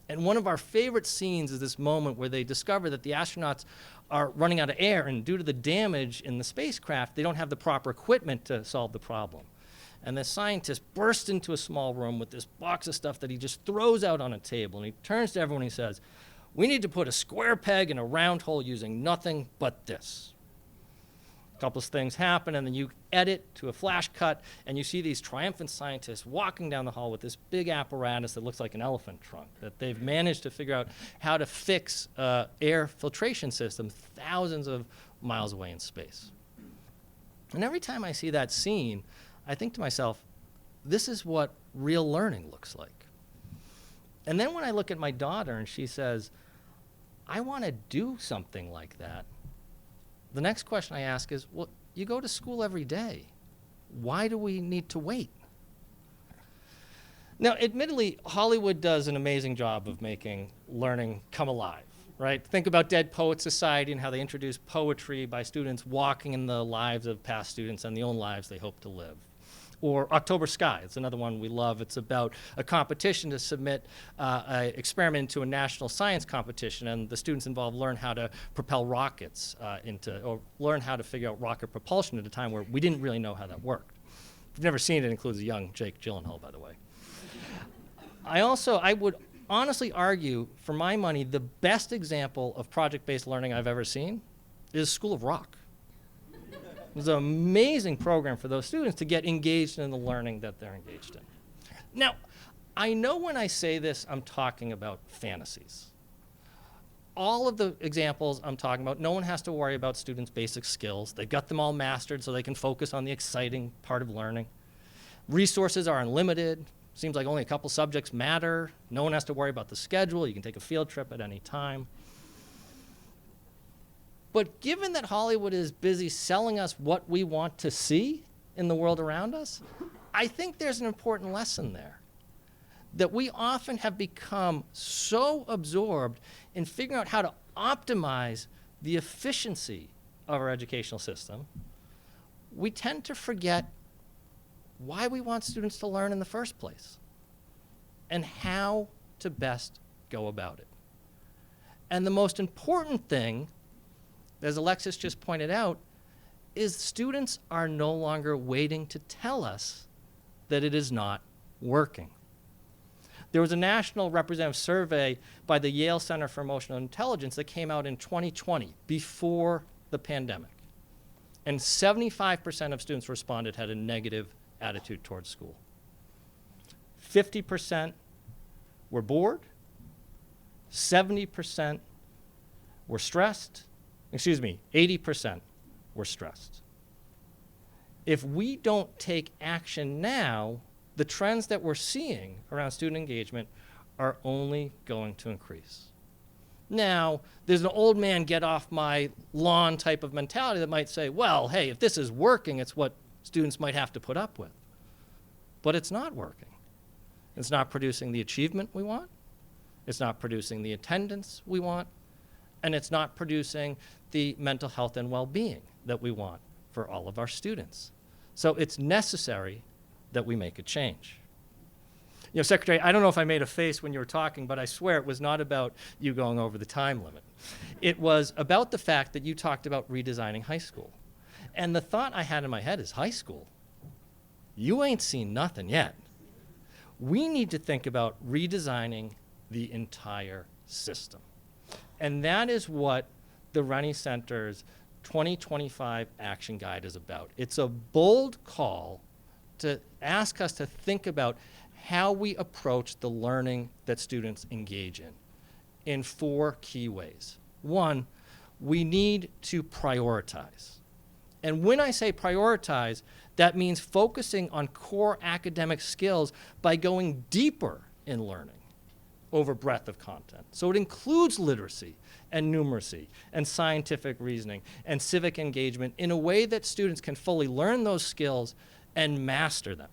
And one of our favorite scenes is this moment where they discover that the astronauts are running out of air, and due to the damage in the spacecraft, they don't have the proper equipment to solve the problem. And the scientist bursts into a small room with this box of stuff that he just throws out on a table. And he turns to everyone and he says, "We need to put a square peg in a round hole using nothing but this." A couple of things happen, and then you edit to a flash cut, and you see these triumphant scientists walking down the hall with this big apparatus that looks like an elephant trunk, that they've managed to figure out how to fix air filtration system thousands of miles away in space. And every time I see that scene, I think to myself, this is what real learning looks like. And then when I look at my daughter and she says, I want to do something like that, the next question I ask is, well, you go to school every day. Why do we need to wait? Now, admittedly, Hollywood does an amazing job of making learning come alive, right? Think about Dead Poets Society and how they introduce poetry by students walking in the lives of past students and the own lives they hope to live. Or October Sky, it's another one we love. It's about a competition to submit an experiment into a national science competition, and the students involved learn how to propel rockets or learn how to figure out rocket propulsion at a time where we didn't really know how that worked. If you've never seen it, it includes a young Jake Gyllenhaal, by the way. I would honestly argue, for my money, the best example of project-based learning I've ever seen is School of Rock. It was an amazing program for those students to get engaged in the learning that they're engaged in. Now, I know when I say this, I'm talking about fantasies. All of the examples I'm talking about, no one has to worry about students' basic skills. They've got them all mastered so they can focus on the exciting part of learning. Resources are unlimited. Seems like only a couple subjects matter. No one has to worry about the schedule. You can take a field trip at any time. But given that Hollywood is busy selling us what we want to see in the world around us, I think there's an important lesson there. That we often have become so absorbed in figuring out how to optimize the efficiency of our educational system, we tend to forget why we want students to learn in the first place and how to best go about it. And the most important thing, as Alexis just pointed out, is students are no longer waiting to tell us that it is not working. There was a national representative survey by the Yale Center for Emotional Intelligence that came out in 2020, before the pandemic. And 75% of students responded had a negative attitude towards school. 50% were bored. 70% were stressed. 80% were stressed. If we don't take action now, the trends that we're seeing around student engagement are only going to increase. Now, there's an old man get off my lawn type of mentality that might say, well, hey, if this is working, it's what students might have to put up with. But it's not working. It's not producing the achievement we want. It's not producing the attendance we want. And it's not producing the mental health and well-being that we want for all of our students. So it's necessary that we make a change. You know, Secretary, I don't know if I made a face when you were talking, but I swear it was not about you going over the time limit. It was about the fact that you talked about redesigning high school. And the thought I had in my head is, high school? You ain't seen nothing yet. We need to think about redesigning the entire system. And that is what the Rennie Center's 2025 Action Guide is about. It's a bold call to ask us to think about how we approach the learning that students engage in. in 4 key ways. One, we need to prioritize. And when I say prioritize, that means focusing on core academic skills by going deeper in learning over breadth of content. So it includes literacy and numeracy and scientific reasoning and civic engagement in a way that students can fully learn those skills and master them.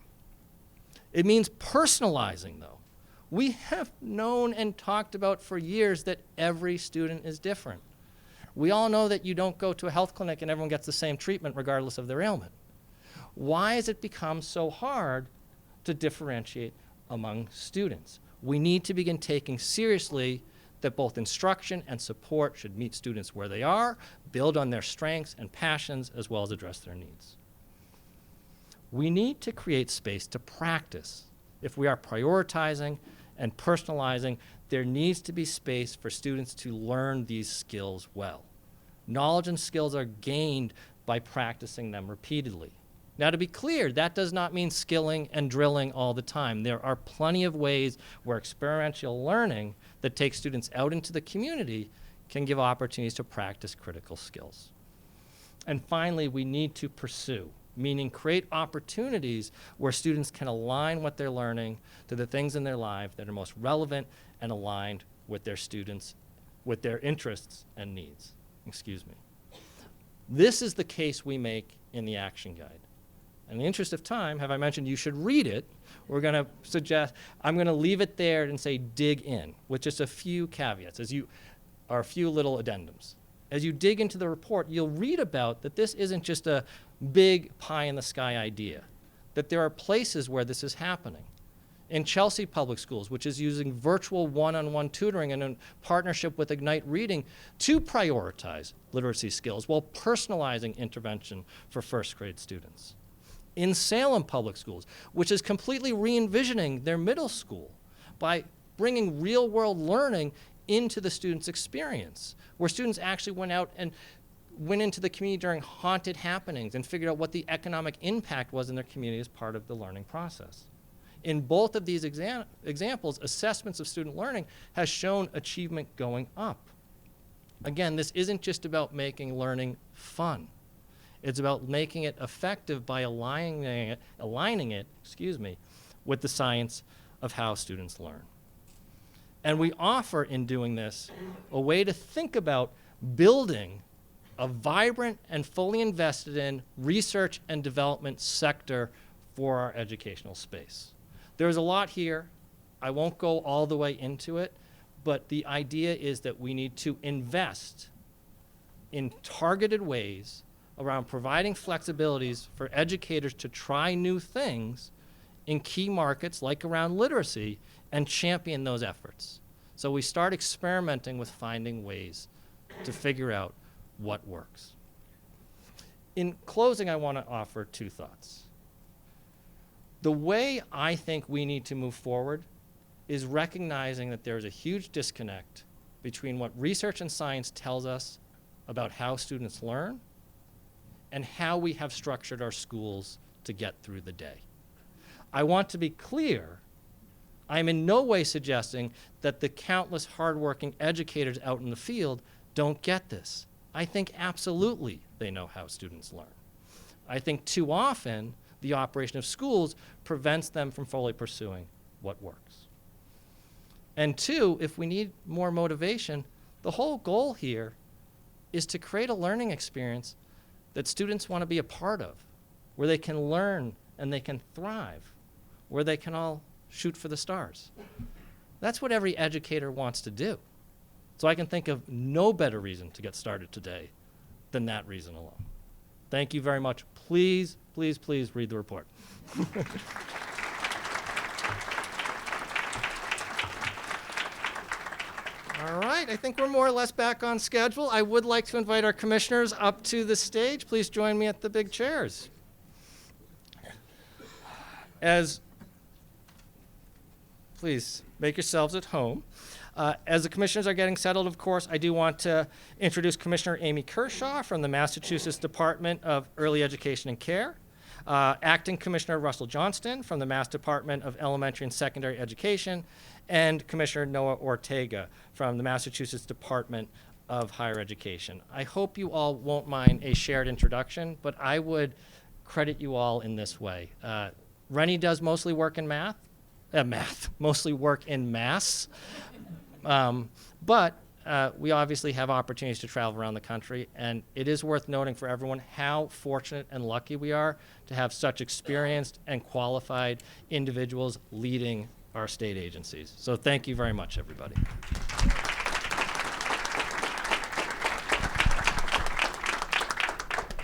It means personalizing, though. We have known and talked about for years that every student is different. We all know that you don't go to a health clinic and everyone gets the same treatment regardless of their ailment. Why has it become so hard to differentiate among students? We need to begin taking seriously that both instruction and support should meet students where they are, build on their strengths and passions, as well as address their needs. We need to create space to practice. If we are prioritizing and personalizing, there needs to be space for students to learn these skills well. Knowledge and skills are gained by practicing them repeatedly. Now, to be clear, that does not mean skilling and drilling all the time. There are plenty of ways where experiential learning that takes students out into the community can give opportunities to practice critical skills. And finally, we need to pursue, meaning create opportunities where students can align what they're learning to the things in their life that are most relevant and aligned with their students, with their interests and needs. Excuse me. This is the case we make in the action guide. In the interest of time, have I mentioned you should read it? We're going to suggest, I'm going to leave it there and say dig in with just a few caveats, or a few little addendums. As you dig into the report, you'll read about that this isn't just a big pie-in-the-sky idea, that there are places where this is happening. In Chelsea Public Schools, which is using virtual one-on-one tutoring and in partnership with Ignite Reading to prioritize literacy skills while personalizing intervention for first grade students. In Salem Public Schools, which is completely re-envisioning their middle school by bringing real-world learning into the students' experience, where students actually went out and went into the community during haunted happenings and figured out what the economic impact was in their community as part of the learning process. In both of these examples, assessments of student learning has shown achievement going up. Again, this isn't just about making learning fun. It's about making it effective by aligning it, with the science of how students learn. And we offer, in doing this, a way to think about building a vibrant and fully invested in research and development sector for our educational space. There's a lot here. I won't go all the way into it, but the idea is that we need to invest in targeted ways around providing flexibilities for educators to try new things in key markets like around literacy and champion those efforts. So we start experimenting with finding ways to figure out what works. In closing, I want to offer 2 thoughts. The way I think we need to move forward is recognizing that there is a huge disconnect between what research and science tells us about how students learn and how we have structured our schools to get through the day. I want to be clear, I'm in no way suggesting that the countless hardworking educators out in the field don't get this. I think absolutely they know how students learn. I think too often the operation of schools prevents them from fully pursuing what works. And 2, if we need more motivation, the whole goal here is to create a learning experience that students want to be a part of, where they can learn and they can thrive, where they can all shoot for the stars. That's what every educator wants to do. So I can think of no better reason to get started today than that reason alone. Thank you very much. Please, please, please read the report. All right, I think we're more or less back on schedule. I would like to invite our commissioners up to the stage. Please join me at the big chairs. Please make yourselves at home. As the commissioners are getting settled, of course, I do want to introduce Commissioner Amy Kershaw from the Massachusetts Department of Early Education and Care. Acting Commissioner Russell Johnston from the Mass Department of Elementary and Secondary Education, and Commissioner Noah Ortega from the Massachusetts Department of Higher Education. I hope you all won't mind a shared introduction, but I would credit you all in this way. Rennie does mostly work in mostly work in mass, but we obviously have opportunities to travel around the country, and it is worth noting for everyone how fortunate and lucky we are to have such experienced and qualified individuals leading our state agencies. So thank you very much, everybody.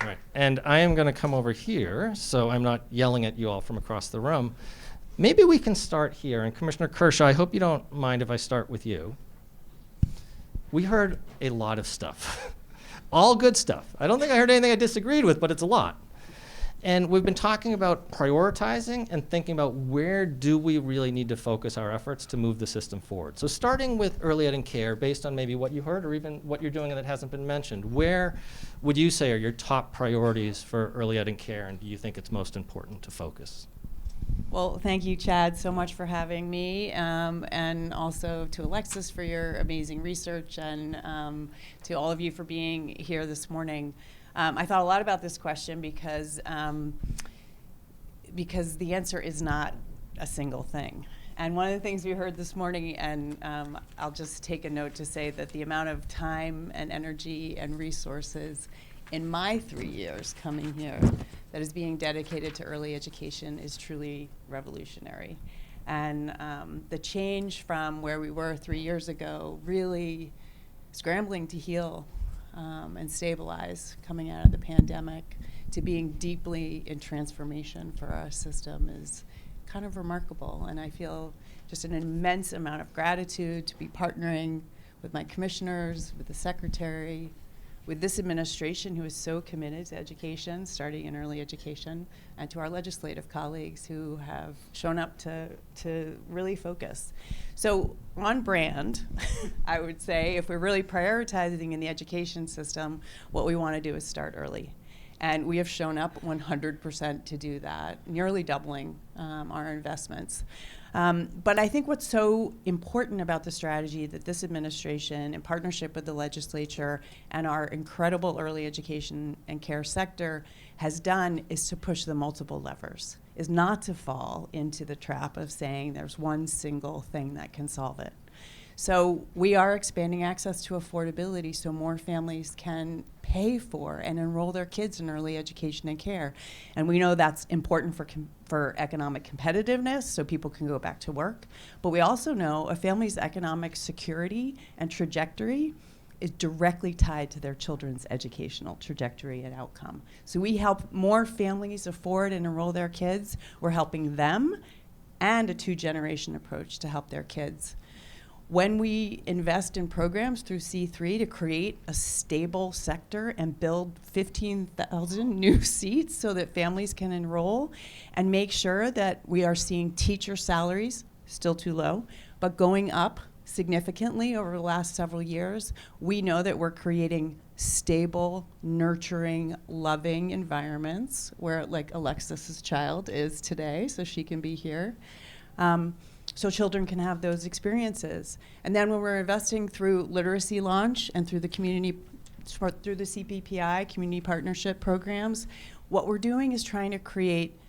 All right, and I am going to come over here, so I'm not yelling at you all from across the room. Maybe we can start here, and Commissioner Kershaw, I hope you don't mind if I start with you. We heard a lot of stuff, all good stuff. I don't think I heard anything I disagreed with, but it's a lot. And we've been talking about prioritizing and thinking about where do we really need to focus our efforts to move the system forward. So starting with early ed and care, based on maybe what you heard or even what you're doing that hasn't been mentioned, where would you say are your top priorities for early ed and care, and do you think it's most important to focus? Well, thank you, Chad, so much for having me, and also to Alexis for your amazing research, and to all of you for being here this morning. I thought a lot about this question because the answer is not a single thing. And one of the things we heard this morning, and I'll just take a note to say that the amount of time and energy and resources in my 3 years coming here that is being dedicated to early education is truly revolutionary. And the change from where we were 3 years ago, really scrambling to heal and stabilize coming out of the pandemic, to being deeply in transformation for our system is kind of remarkable. And I feel just an immense amount of gratitude to be partnering with my commissioners, with the secretary, with this administration who is so committed to education, starting in early education, and to our legislative colleagues who have shown up to really focus. So on brand, I would say if we're really prioritizing in the education system, what we want to do is start early. And we have shown up 100% to do that, nearly doubling our investments. But I think what's so important about the strategy that this administration, in partnership with the legislature and our incredible early education and care sector, has done is to push the multiple levers, is not to fall into the trap of saying there's one single thing that can solve it. So we are expanding access to affordability so more families can pay for and enroll their kids in early education and care. And we know that's important for economic competitiveness so people can go back to work. But we also know a family's economic security and trajectory is directly tied to their children's educational trajectory and outcome. So we help more families afford and enroll their kids. We're helping them, and a two-generation approach to help their kids. When we invest in programs through C3 to create a stable sector and build 15,000 new seats so that families can enroll, and make sure that we are seeing teacher salaries, still too low, but going up significantly over the last several years, we know that we're creating stable, nurturing, loving environments where, like Alexis's child is today, so she can be here. So children can have those experiences. And then when we're investing through literacy launch and through the through the CPPI, community partnership programs, what we're doing is trying to create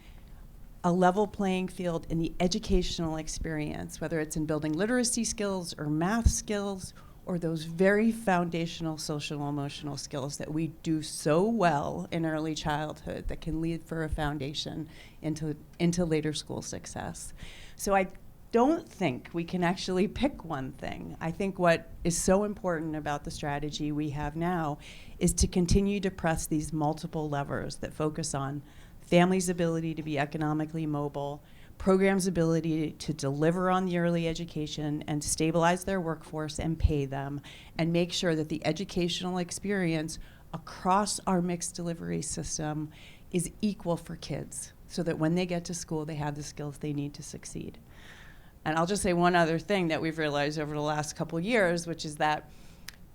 a level playing field in the educational experience, whether it's in building literacy skills or math skills or those very foundational social emotional skills that we do so well in early childhood that can lead for a foundation into later school success. So I don't think we can actually pick one thing. I think what is so important about the strategy we have now is to continue to press these multiple levers that focus on families' ability to be economically mobile, programs' ability to deliver on the early education and stabilize their workforce and pay them, and make sure that the educational experience across our mixed delivery system is equal for kids, so that when they get to school, they have the skills they need to succeed. And I'll just say one other thing that we've realized over the last couple of years, which is that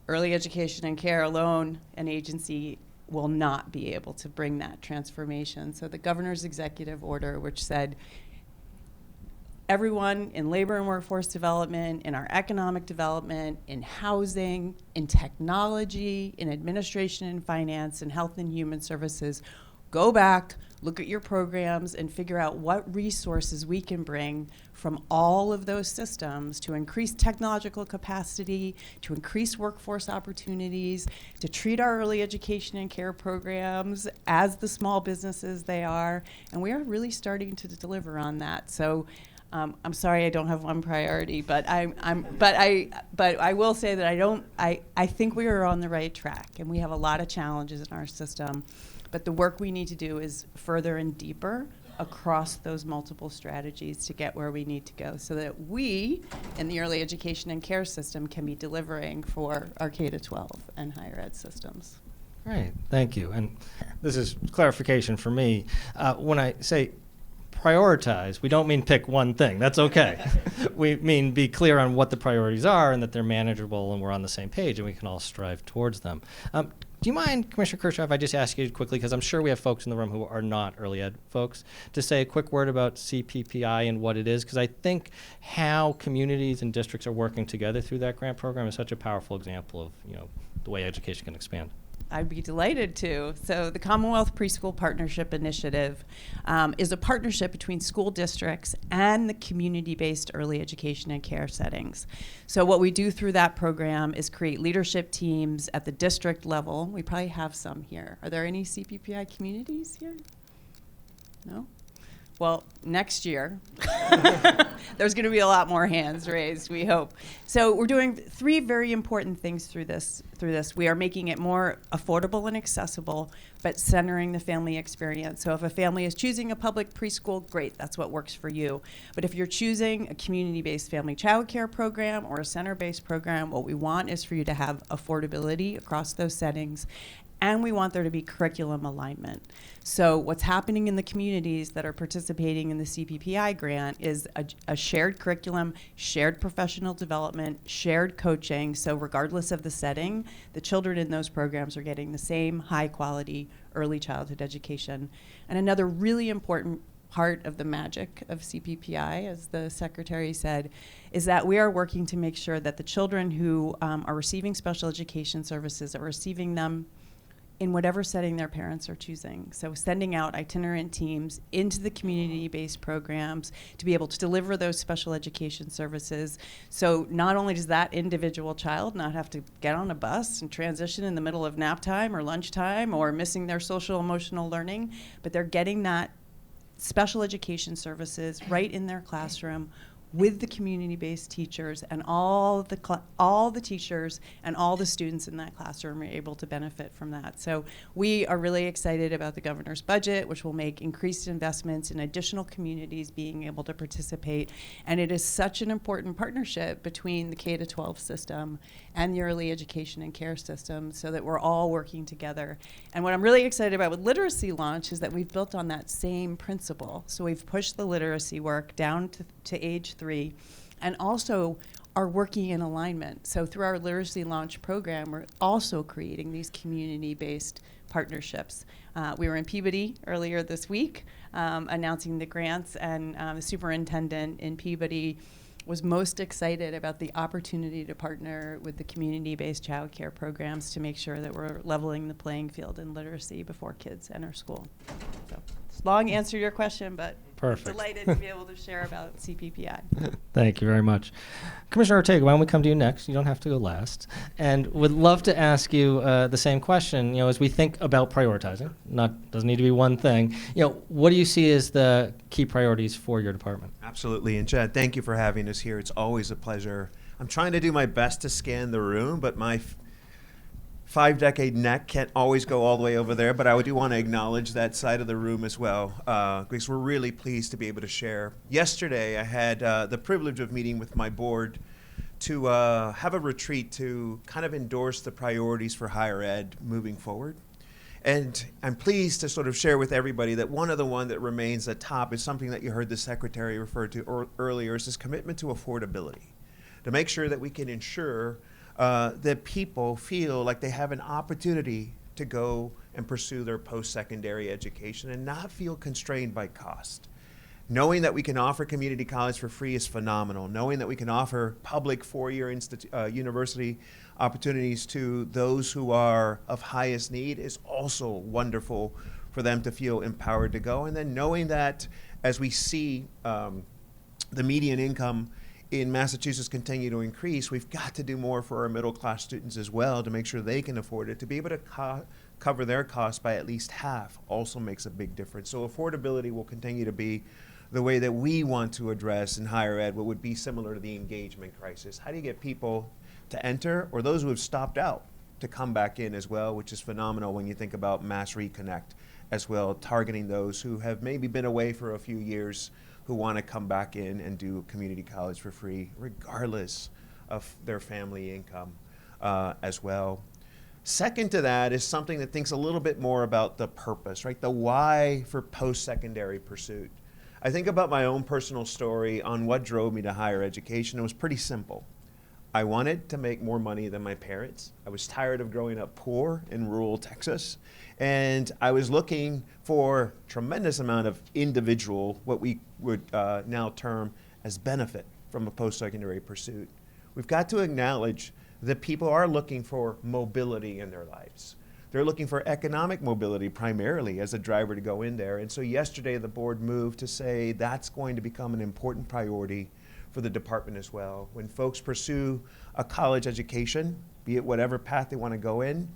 early education and care alone, an agency, will not be able to bring that transformation. So the governor's executive order, which said everyone in labor and workforce development, in our economic development, in housing, in technology, in administration and finance, and health and human services, go back, look at your programs, and figure out what resources we can bring from all of those systems to increase technological capacity, to increase workforce opportunities, to treat our early education and care programs as the small businesses they are. And we are really starting to deliver on that. So I'm sorry I don't have one priority, but I will say that I think we are on the right track, and we have a lot of challenges in our system. But the work we need to do is further and deeper across those multiple strategies to get where we need to go, so that we in the early education and care system can be delivering for our K-12 and higher ed systems. Great, thank you. And this is clarification for me. When I say prioritize, we don't mean pick one thing. That's okay. We mean be clear on what the priorities are and that they're manageable and we're on the same page and we can all strive towards them. Do you mind, Commissioner Kershaw, if I just ask you quickly, because I'm sure we have folks in the room who are not early ed folks, to say a quick word about CPPI and what it is? Because I think how communities and districts are working together through that grant program is such a powerful example of, the way education can expand. I'd be delighted to. So the Commonwealth Preschool Partnership Initiative is a partnership between school districts and the community-based early education and care settings. So what we do through that program is create leadership teams at the district level. We probably have some here. Are there any CPPI communities here? No? Well, next year, there's going to be a lot more hands raised, we hope. So we're doing 3 very important things through this. We are making it more affordable and accessible, but centering the family experience. So if a family is choosing a public preschool, great, that's what works for you. But if you're choosing a community-based family child care program or a center-based program, what we want is for you to have affordability across those settings. And we want there to be curriculum alignment. So what's happening in the communities that are participating in the CPPI grant is a shared curriculum, shared professional development, shared coaching. So regardless of the setting, the children in those programs are getting the same high quality early childhood education. And another really important part of the magic of CPPI, as the secretary said, is that we are working to make sure that the children who are receiving special education services are receiving them in whatever setting their parents are choosing. So sending out itinerant teams into the community-based programs to be able to deliver those special education services. So not only does that individual child not have to get on a bus and transition in the middle of nap time or lunchtime or missing their social emotional learning, but they're getting that special education services right in their classroom with the community-based teachers, and all the teachers and all the students in that classroom are able to benefit from that. So we are really excited about the governor's budget, which will make increased investments in additional communities being able to participate. And it is such an important partnership between the K-12 system and the early education and care system, so that we're all working together. And what I'm really excited about with Literacy Launch is that we've built on that same principle. So we've pushed the literacy work down to age 3, and also are working in alignment. So through our Literacy Launch program, we're also creating these community-based partnerships. We were in Peabody earlier this week announcing the grants, and the superintendent in Peabody was most excited about the opportunity to partner with the community-based child care programs to make sure that we're leveling the playing field in literacy before kids enter school. So it's a long answer to your question, but Perfect. Delighted to be able to share about CPPI. Thank you very much. Commissioner Ortega, why don't we come to you next? You don't have to go last. And would love to ask you the same question, as we think about prioritizing, doesn't need to be one thing, what do you see as the key priorities for your department? Absolutely. And Chad, thank you for having us here. It's always a pleasure. I'm trying to do my best to scan the room, but my 5-decade neck can't always go all the way over there, but I do want to acknowledge that side of the room as well, because we're really pleased to be able to share. Yesterday, I had the privilege of meeting with my board to have a retreat to kind of endorse the priorities for higher ed moving forward. And I'm pleased to sort of share with everybody that one that remains at top is something that you heard the secretary refer to earlier, is this commitment to affordability, to make sure that we can ensure that people feel like they have an opportunity to go and pursue their post-secondary education and not feel constrained by cost. Knowing that we can offer community college for free is phenomenal. Knowing that we can offer public four-year university opportunities to those who are of highest need is also wonderful for them to feel empowered to go. And then knowing that as we see the median income in Massachusetts continue to increase, we've got to do more for our middle class students as well to make sure they can afford it. To be able to cover their costs by at least half also makes a big difference. So affordability will continue to be the way that we want to address in higher ed what would be similar to the engagement crisis. How do you get people to enter, or those who have stopped out to come back in as well, which is phenomenal when you think about Mass Reconnect as well, targeting those who have maybe been away for a few years who want to come back in and do community college for free, regardless of their family income as well. Second to that is something that thinks a little bit more about the purpose, right? The why for post-secondary pursuit. I think about my own personal story on what drove me to higher education. It was pretty simple. I wanted to make more money than my parents. I was tired of growing up poor in rural Texas. And I was looking for a tremendous amount of individual, what we would now term as benefit from a post-secondary pursuit. We've got to acknowledge that people are looking for mobility in their lives. They're looking for economic mobility primarily as a driver to go in there. And so yesterday the board moved to say that's going to become an important priority for the department as well. When folks pursue a college education, be it whatever path they want to go in,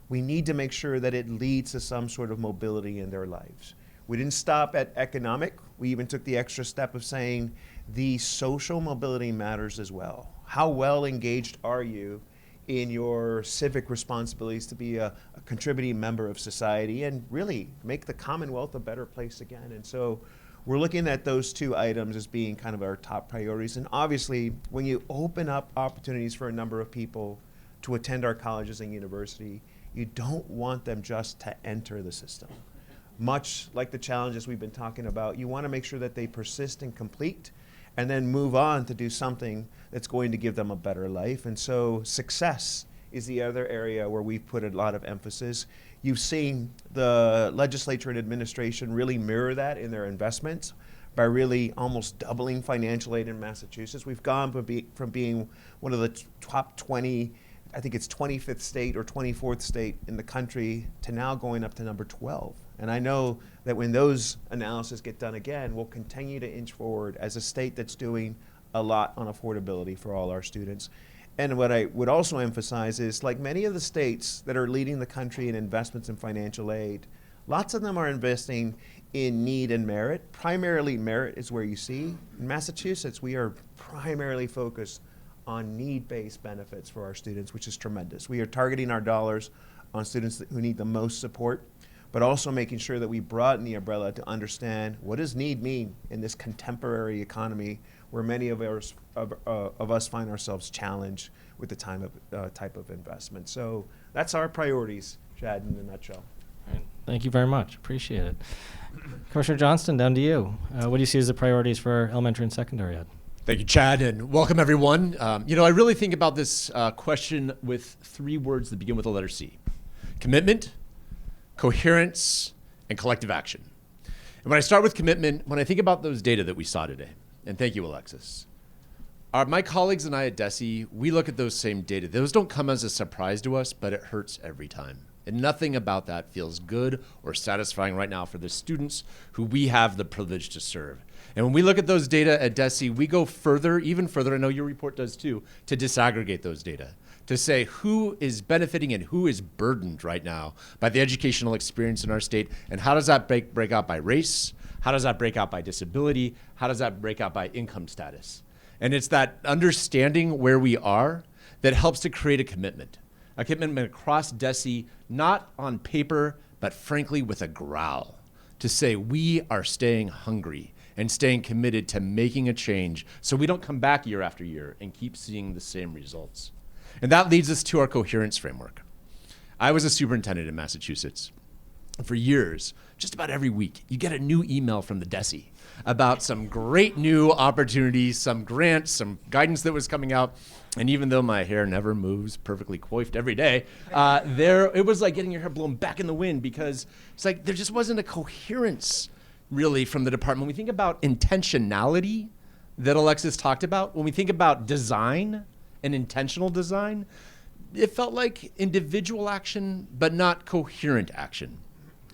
we need to make sure that it leads to some sort of mobility in their lives. We didn't stop at economic. We even took the extra step of saying the social mobility matters as well. How well engaged are you in your civic responsibilities to be a contributing member of society and really make the Commonwealth a better place again? And so we're looking at those two items as being kind of our top priorities. And obviously, when you open up opportunities for a number of people to attend our colleges and university, you don't want them just to enter the system. Much like the challenges we've been talking about, you want to make sure that they persist and complete and then move on to do something that's going to give them a better life. And so success is the other area where we've put a lot of emphasis. You've seen the legislature and administration really mirror that in their investments by really almost doubling financial aid in Massachusetts. We've gone from being one of the top 20, I think it's 25th state or 24th state in the country, to now going up to number 12. And I know that when those analyses get done again, we'll continue to inch forward as a state that's doing a lot on affordability for all our students. And what I would also emphasize is, like many of the states that are leading the country in investments in financial aid, lots of them are investing in need and merit. Primarily merit is where you see. In Massachusetts, we are primarily focused on need-based benefits for our students, which is tremendous. We are targeting our dollars on students who need the most support, but also making sure that we broaden the umbrella to understand what does need mean in this contemporary economy where many of us find ourselves challenged with the type of investment. So that's our priorities, Chad, in a nutshell. Right. Thank you very much. Appreciate it. Commissioner Johnston, down to you. What do you see as the priorities for elementary and secondary ed? Thank you, Chad, and welcome everyone. I really think about this question with three words that begin with the letter C: commitment, coherence, and collective action. And when I start with commitment, when I think about those data that we saw today, and thank you, Alexis, my colleagues and I at DESE, we look at those same data. Those don't come as a surprise to us, but it hurts every time. And nothing about that feels good or satisfying right now for the students who we have the privilege to serve. And when we look at those data at DESE, we go further, even further, I know your report does too, to disaggregate those data, to say who is benefiting and who is burdened right now by the educational experience in our state, and how does that break out by race? How does that break out by disability? How does that break out by income status? And it's that understanding where we are that helps to create a commitment across DESE, not on paper, but frankly with a growl, to say we are staying hungry and staying committed to making a change so we don't come back year after year and keep seeing the same results. And that leads us to our coherence framework. I was a superintendent in Massachusetts. For years, just about every week, you get a new email from the DESE about some great new opportunities, some grants, some guidance that was coming out. And even though my hair never moves perfectly coiffed every day, it was like getting your hair blown back in the wind, because it's like there just wasn't a coherence really from the department. When we think about intentionality that Alexis talked about, when we think about design and intentional design, it felt like individual action, but not coherent action.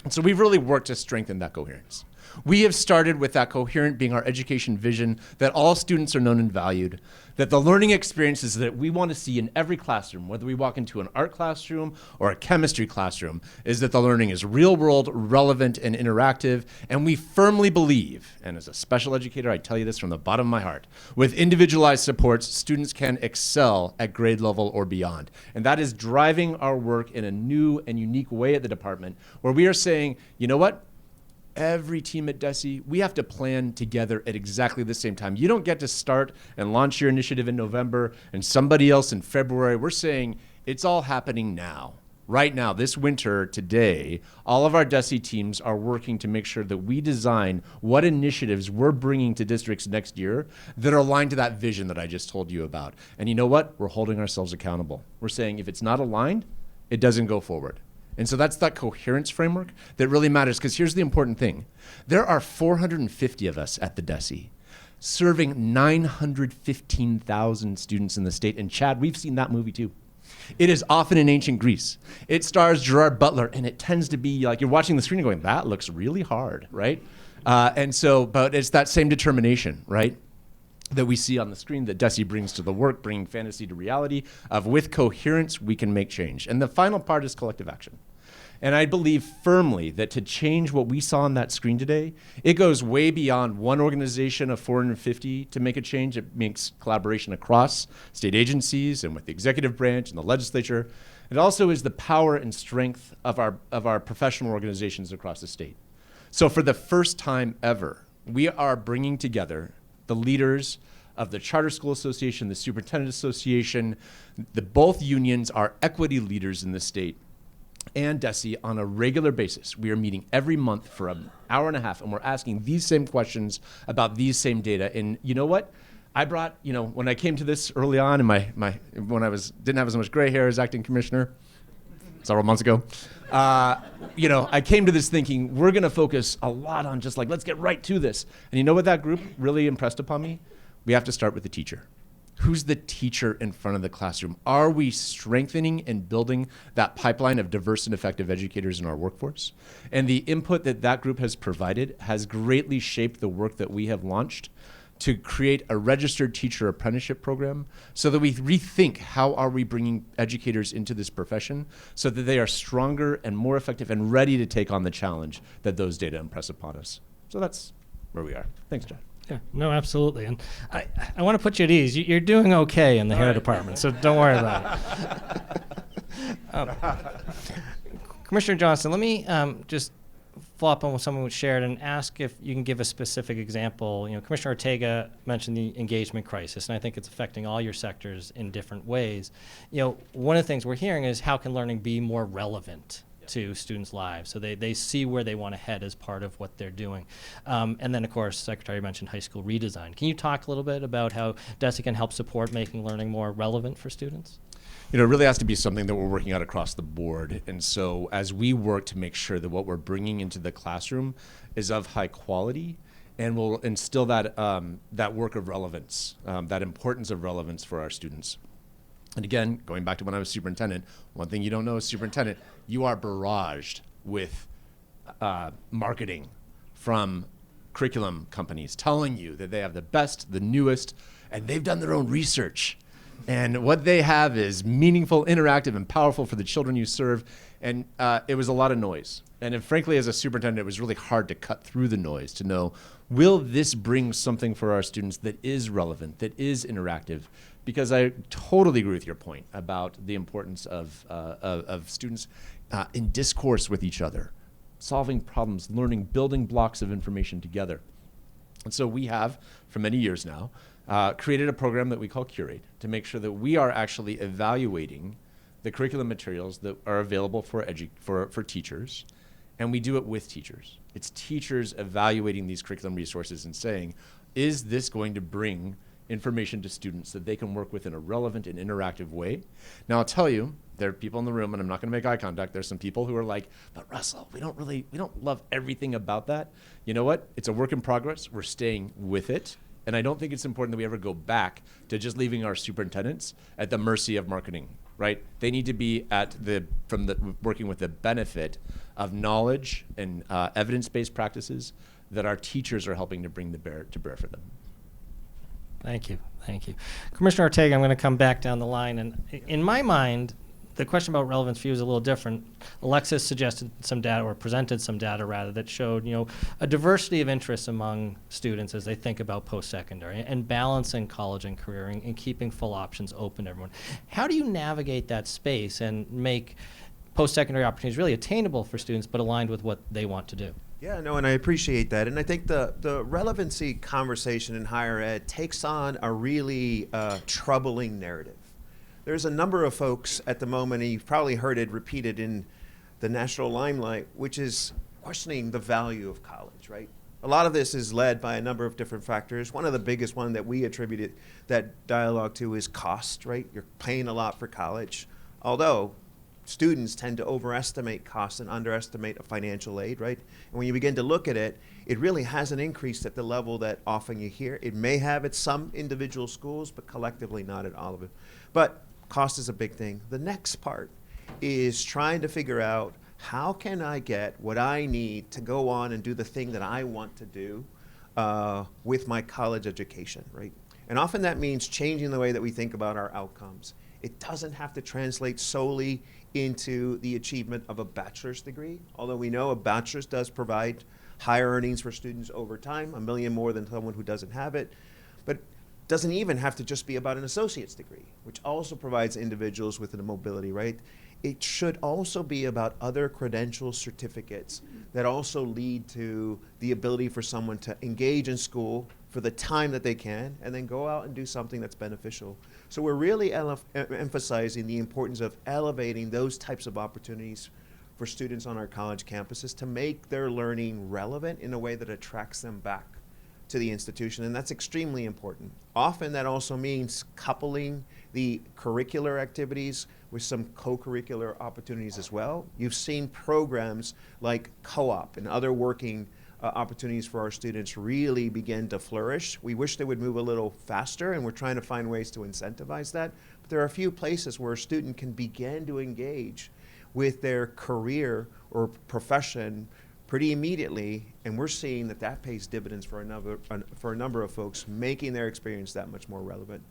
And so we've really worked to strengthen that coherence. We have started with that coherent being our education vision, that all students are known and valued, that the learning experiences that we want to see in every classroom, whether we walk into an art classroom or a chemistry classroom, is that the learning is real world, relevant, and interactive. And we firmly believe, and as a special educator, I tell you this from the bottom of my heart, with individualized supports, students can excel at grade level or beyond. And that is driving our work in a new and unique way at the department, where we are saying, you know what? Every team at DESE, we have to plan together at exactly the same time. You don't get to start and launch your initiative in November and somebody else in February. We're saying it's all happening now. Right now, this winter, today, all of our DESE teams are working to make sure that we design what initiatives we're bringing to districts next year that are aligned to that vision that I just told you about. And you know what? We're holding ourselves accountable. We're saying if it's not aligned, it doesn't go forward. And so that's that coherence framework that really matters, because here's the important thing. There are 450 of us at the DESE, serving 915,000 students in the state. And Chad, we've seen that movie too. It is often in ancient Greece. It stars Gerard Butler, and it tends to be like you're watching the screen and going, that looks really hard, right? But it's that same determination, right, that we see on the screen that DESE brings to the work, bringing fantasy to reality, of with coherence, we can make change. And the final part is collective action. And I believe firmly that to change what we saw on that screen today, it goes way beyond one organization of 450 to make a change. It makes collaboration across state agencies and with the executive branch and the legislature. It also is the power and strength of our professional organizations across the state. So for the first time ever, we are bringing together the leaders of the Charter School Association, the Superintendent Association, both unions are equity leaders in the state, and DESE on a regular basis. We are meeting every month for an hour and a half, and we're asking these same questions about these same data. And you know what? I brought, when I came to this early on, when I didn't have as much gray hair as acting commissioner several months ago, I came to this thinking we're going to focus a lot on just like, let's get right to this. And you know what that group really impressed upon me? We have to start with the teacher. Who's the teacher in front of the classroom? Are we strengthening and building that pipeline of diverse and effective educators in our workforce? And the input that group has provided has greatly shaped the work that we have launched to create a registered teacher apprenticeship program, so that we rethink how are we bringing educators into this profession so that they are stronger and more effective and ready to take on the challenge that those data impress upon us. So that's where we are. Thanks, John. Yeah, no, absolutely. And I want to put you at ease. You're doing okay in the hair department, so don't worry about it. Commissioner Johnson, let me just follow up on what someone shared and ask if you can give a specific example. Commissioner Ortega mentioned the engagement crisis, and I think it's affecting all your sectors in different ways. One of the things we're hearing is how can learning be more relevant to students' lives, so they see where they want to head as part of what they're doing. And then, of course, Secretary mentioned high school redesign. Can you talk a little bit about how DESE can help support making learning more relevant for students? It really has to be something that we're working out across the board. And so as we work to make sure that what we're bringing into the classroom is of high quality, and will instill that work of relevance, that importance of relevance for our students. And again, going back to when I was superintendent, one thing you don't know as superintendent, you are barraged with marketing from curriculum companies telling you that they have the best, the newest, and they've done their own research. And what they have is meaningful, interactive, and powerful for the children you serve. And it was a lot of noise. And frankly, as a superintendent, it was really hard to cut through the noise to know, will this bring something for our students that is relevant, that is interactive? Because I totally agree with your point about the importance of students in discourse with each other, solving problems, learning, building blocks of information together. And so we have, for many years now, created a program that we call Curate to make sure that we are actually evaluating the curriculum materials that are available for teachers And we do it with teachers. It's teachers evaluating these curriculum resources and saying, is this going to bring information to students that they can work with in a relevant and interactive way? Now, I'll tell you, there are people in the room, and I'm not going to make eye contact. There's some people who are like, but Russell, we don't love everything about that. You know what? It's a work in progress. We're staying with it. And I don't think it's important that we ever go back to just leaving our superintendents at the mercy of marketing, right? They need to be working with the benefit of knowledge and evidence-based practices that our teachers are helping to bring to bear for them. Thank you. Commissioner Ortega, I'm going to come back down the line. And in my mind, the question about relevance view is a little different. Alexis suggested some data, or presented some data rather, that showed, a diversity of interests among students as they think about post-secondary and balancing college and career and keeping full options open to everyone. How do you navigate that space and make post-secondary opportunities really attainable for students but aligned with what they want to do? Yeah, no, and I appreciate that. And I think the relevancy conversation in higher ed takes on a really troubling narrative. There's a number of folks at the moment, and you've probably heard it repeated in the national limelight, which is questioning the value of college, right? A lot of this is led by a number of different factors. One of the biggest one that we attributed that dialogue to is cost, right? You're paying a lot for college, although students tend to overestimate costs and underestimate financial aid, right? And when you begin to look at it, it really hasn't increased at the level that often you hear. It may have at some individual schools, but collectively not at all of it. But cost is a big thing. The next part is trying to figure out, how can I get what I need to go on and do the thing that I want to do with my college education, right? And often that means changing the way that we think about our outcomes. It doesn't have to translate solely into the achievement of a bachelor's degree, although we know a bachelor's does provide higher earnings for students over time, $1 million more than someone who doesn't have it. But doesn't even have to just be about an associate's degree, which also provides individuals with a mobility, right? It should also be about other credential certificates that also lead to the ability for someone to engage in school for the time that they can and then go out and do something that's beneficial. So we're really emphasizing the importance of elevating those types of opportunities for students on our college campuses to make their learning relevant in a way that attracts them back to the institution, and that's extremely important. Often that also means coupling the curricular activities with some co-curricular opportunities as well. You've seen programs like co-op and other working opportunities for our students really begin to flourish. We wish they would move a little faster, and we're trying to find ways to incentivize that. But there are a few places where a student can begin to engage with their career or profession pretty immediately, and we're seeing that that pays dividends for a number of folks, making their experience that much more relevant.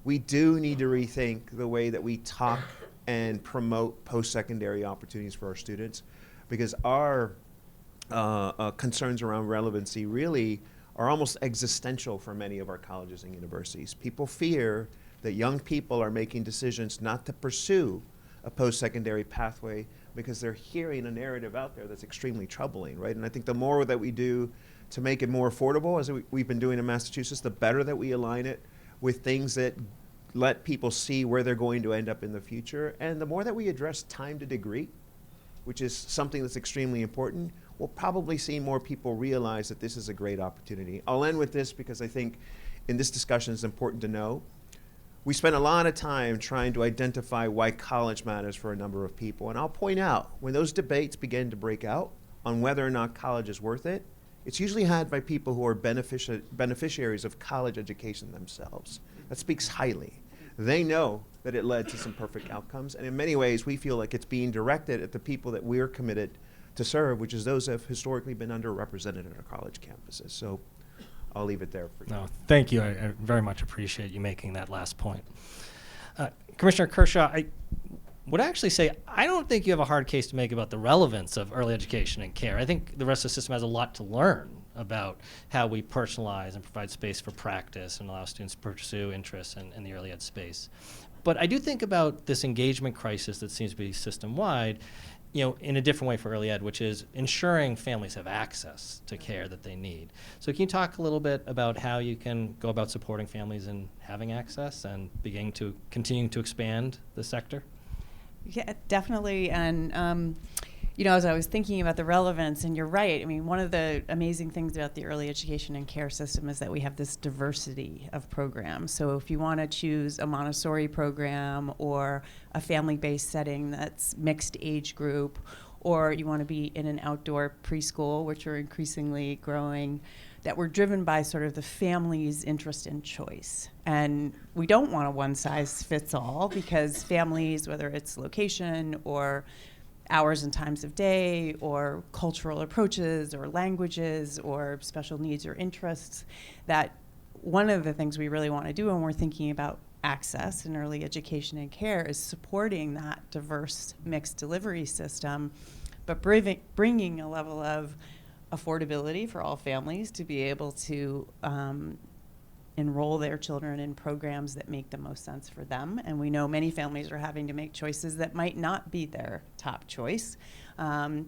We do need to rethink the way that we talk and promote post-secondary opportunities for our students, because our concerns around relevancy really are almost existential for many of our colleges and universities. People fear that young people are making decisions not to pursue a post-secondary pathway because they're hearing a narrative out there that's extremely troubling, right? And I think the more that we do to make it more affordable, as we've been doing in Massachusetts, the better that we align it with things that let people see where they're going to end up in the future. And the more that we address time to degree, which is something that's extremely important, we'll probably see more people realize that this is a great opportunity. I'll end with this because I think in this discussion it's important to know. We spend a lot of time trying to identify why college matters for a number of people. And I'll point out, when those debates begin to break out on whether or not college is worth it, it's usually had by people who are beneficiaries of college education themselves. That speaks highly. They know that it led to some perfect outcomes. And in many ways, we feel like it's being directed at the people that we're committed to serve, which is those that have historically been underrepresented at our college campuses. So I'll leave it there for you. No, thank you. I very much appreciate you making that last point. Commissioner Kershaw, I would actually say I don't think you have a hard case to make about the relevance of early education and care. I think the rest of the system has a lot to learn about how we personalize and provide space for practice and allow students to pursue interests in the early ed space. But I do think about this engagement crisis that seems to be system-wide, in a different way for early ed, which is ensuring families have access to care that they need. So can you talk a little bit about how you can go about supporting families in having access and continuing to expand the sector? Yeah, definitely. And, as I was thinking about the relevance, and you're right, I mean, one of the amazing things about the early education and care system is that we have this diversity of programs. So if you want to choose a Montessori program or a family-based setting that's mixed age group, or you want to be in an outdoor preschool, which are increasingly growing, that we're driven by sort of the family's interest and choice. And we don't want a one-size-fits-all, because families, whether it's location or hours and times of day or cultural approaches or languages or special needs or interests, that one of the things we really want to do when we're thinking about access in early education and care is supporting that diverse mixed delivery system, but bringing a level of affordability for all families to be able to enroll their children in programs that make the most sense for them. And we know many families are having to make choices that might not be their top choice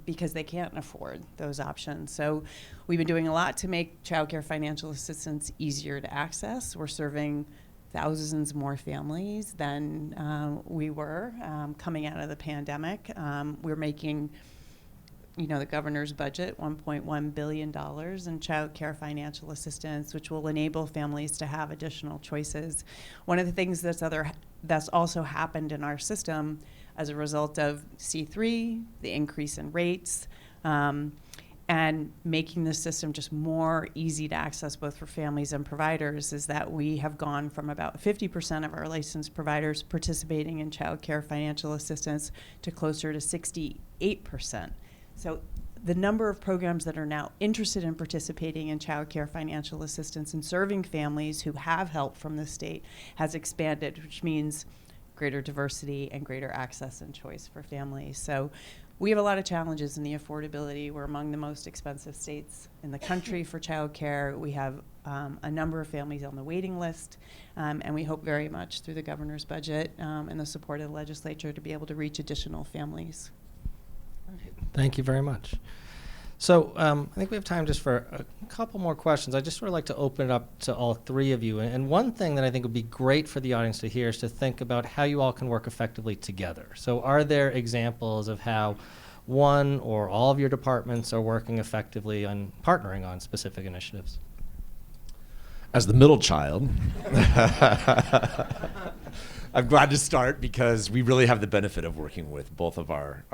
because they can't afford those options. So we've been doing a lot to make childcare financial assistance easier to access. We're serving thousands more families than we were coming out of the pandemic. We're making the governor's budget, $1.1 billion in child care financial assistance, which will enable families to have additional choices. One of the things that's also happened in our system as a result of C3, the increase in rates, and making the system just more easy to access both for families and providers, is that we have gone from about 50% of our licensed providers participating in child care financial assistance to closer to 68%. So the number of programs that are now interested in participating in child care financial assistance and serving families who have help from the state has expanded, which means greater diversity and greater access and choice for families. So we have a lot of challenges in the affordability. We're among the most expensive states in the country for child care. We have a number of families on the waiting list, and we hope very much through the governor's budget and the support of the legislature to be able to reach additional families. Thank you very much. So I think we have time just for a couple more questions. I just sort of like to open it up to all three of you. And one thing that I think would be great for the audience to hear is to think about how you all can work effectively together. So are there examples of how one or all of your departments are working effectively on partnering on specific initiatives? As the middle child, I'm glad to start because we really have the benefit of working with both of our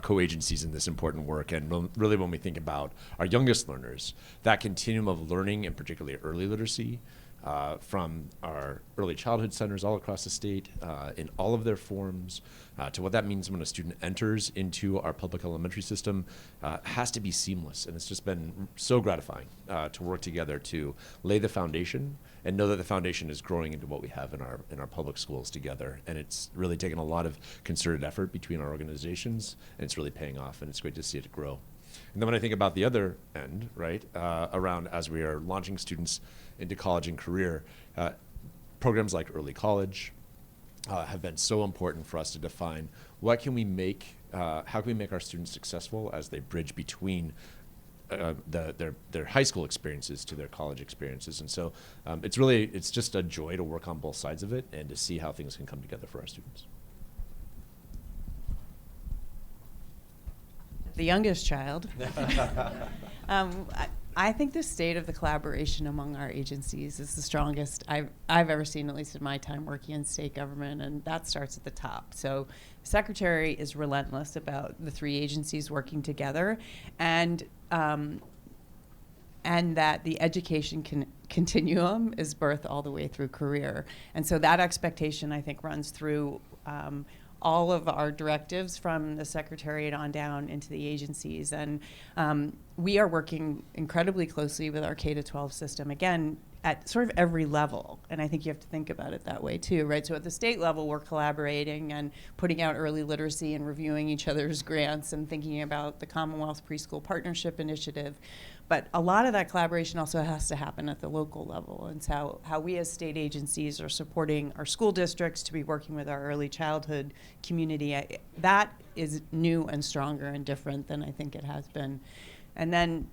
co-agencies in this important work. And really when we think about our youngest learners, that continuum of learning, and particularly early literacy, from our early childhood centers all across the state in all of their forms, to what that means when a student enters into our public elementary system, has to be seamless. And it's just been so gratifying to work together to lay the foundation and know that the foundation is growing into what we have in our public schools together. And it's really taken a lot of concerted effort between our organizations, and it's really paying off, and it's great to see it grow. And then when I think about the other end, right, around as we are launching students into college and career, programs like early college have been so important for us to define how can we make our students successful as they bridge between their high school experiences to their college experiences. And so it's just a joy to work on both sides of it and to see how things can come together for our students. The youngest child. I think the state of the collaboration among our agencies is the strongest I've ever seen, at least in my time working in state government, and that starts at the top. So the secretary is relentless about the three agencies working together, and that the education continuum is birth all the way through career. And so that expectation, I think, runs through all of our directives from the secretariat on down into the agencies. And we are working incredibly closely with our K-12 system, again, at sort of every level. And I think you have to think about it that way too, right? So at the state level, we're collaborating and putting out early literacy and reviewing each other's grants and thinking about the Commonwealth Preschool Partnership Initiative. But a lot of that collaboration also has to happen at the local level. And so how we as state agencies are supporting our school districts to be working with our early childhood community, that is new and stronger and different than I think it has been. And then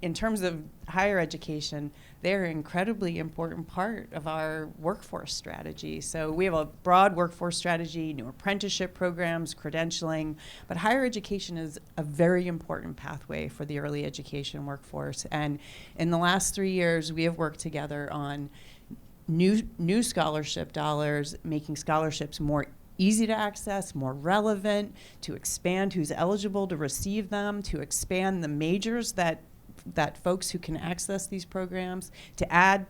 in terms of higher education, they're an incredibly important part of our workforce strategy. So we have a broad workforce strategy, new apprenticeship programs, credentialing, but higher education is a very important pathway for the early education workforce. And in the last 3 years, we have worked together on new scholarship dollars, making scholarships more easy to access, more relevant, to expand who's eligible to receive them, to expand the majors that folks who can access these programs, to add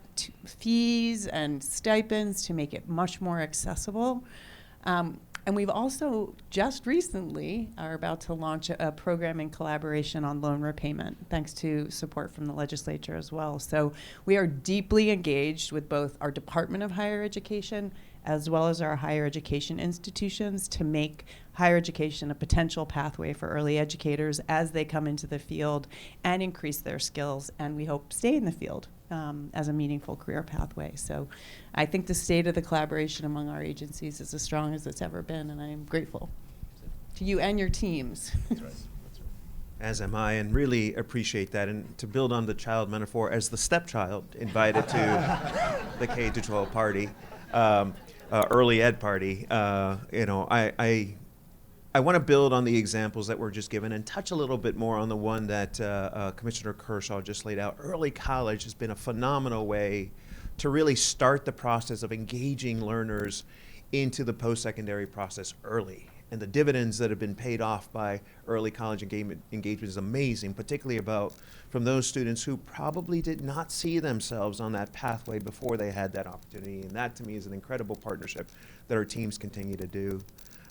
fees and stipends to make it much more accessible. And we've also just recently are about to launch a program in collaboration on loan repayment, thanks to support from the legislature as well. So we are deeply engaged with both our Department of Higher Education as well as our higher education institutions to make higher education a potential pathway for early educators as they come into the field and increase their skills, and we hope stay in the field as a meaningful career pathway. So I think the state of the collaboration among our agencies is as strong as it's ever been, and I am grateful to you and your teams. That's right. As am I, and really appreciate that. And to build on the child metaphor, as the stepchild invited to the K-12 party, early ed party, I want to build on the examples that were just given and touch a little bit more on the one that Commissioner Kershaw just laid out. Early college has been a phenomenal way to really start the process of engaging learners into the post-secondary process early. And the dividends that have been paid off by early college engagement is amazing, particularly from those students who probably did not see themselves on that pathway before they had that opportunity. And that, to me, is an incredible partnership that our teams continue to do.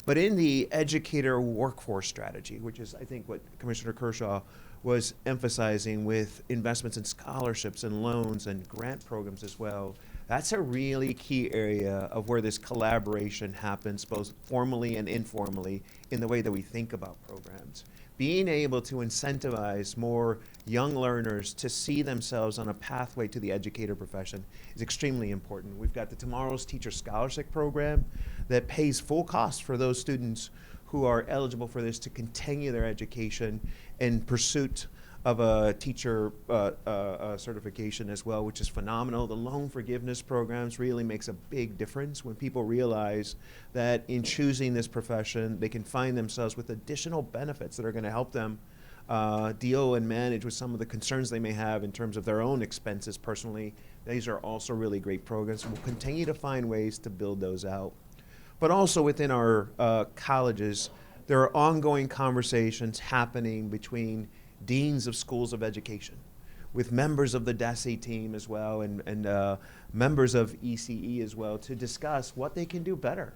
But in the educator workforce strategy, which is, I think, what Commissioner Kershaw was emphasizing with investments in scholarships and loans and grant programs as well, that's a really key area of where this collaboration happens, both formally and informally, in the way that we think about programs. Being able to incentivize more young learners to see themselves on a pathway to the educator profession is extremely important. We've got the Tomorrow's Teacher Scholarship Program that pays full cost for those students who are eligible for this to continue their education in pursuit of a teacher certification as well, which is phenomenal. The loan forgiveness programs really makes a big difference when people realize that in choosing this profession, they can find themselves with additional benefits that are going to help them deal and manage with some of the concerns they may have in terms of their own expenses personally. These are also really great programs, and we'll continue to find ways to build those out. But also within our colleges, there are ongoing conversations happening between deans of schools of education, with members of the DESE team as well, and members of ECE as well, to discuss what they can do better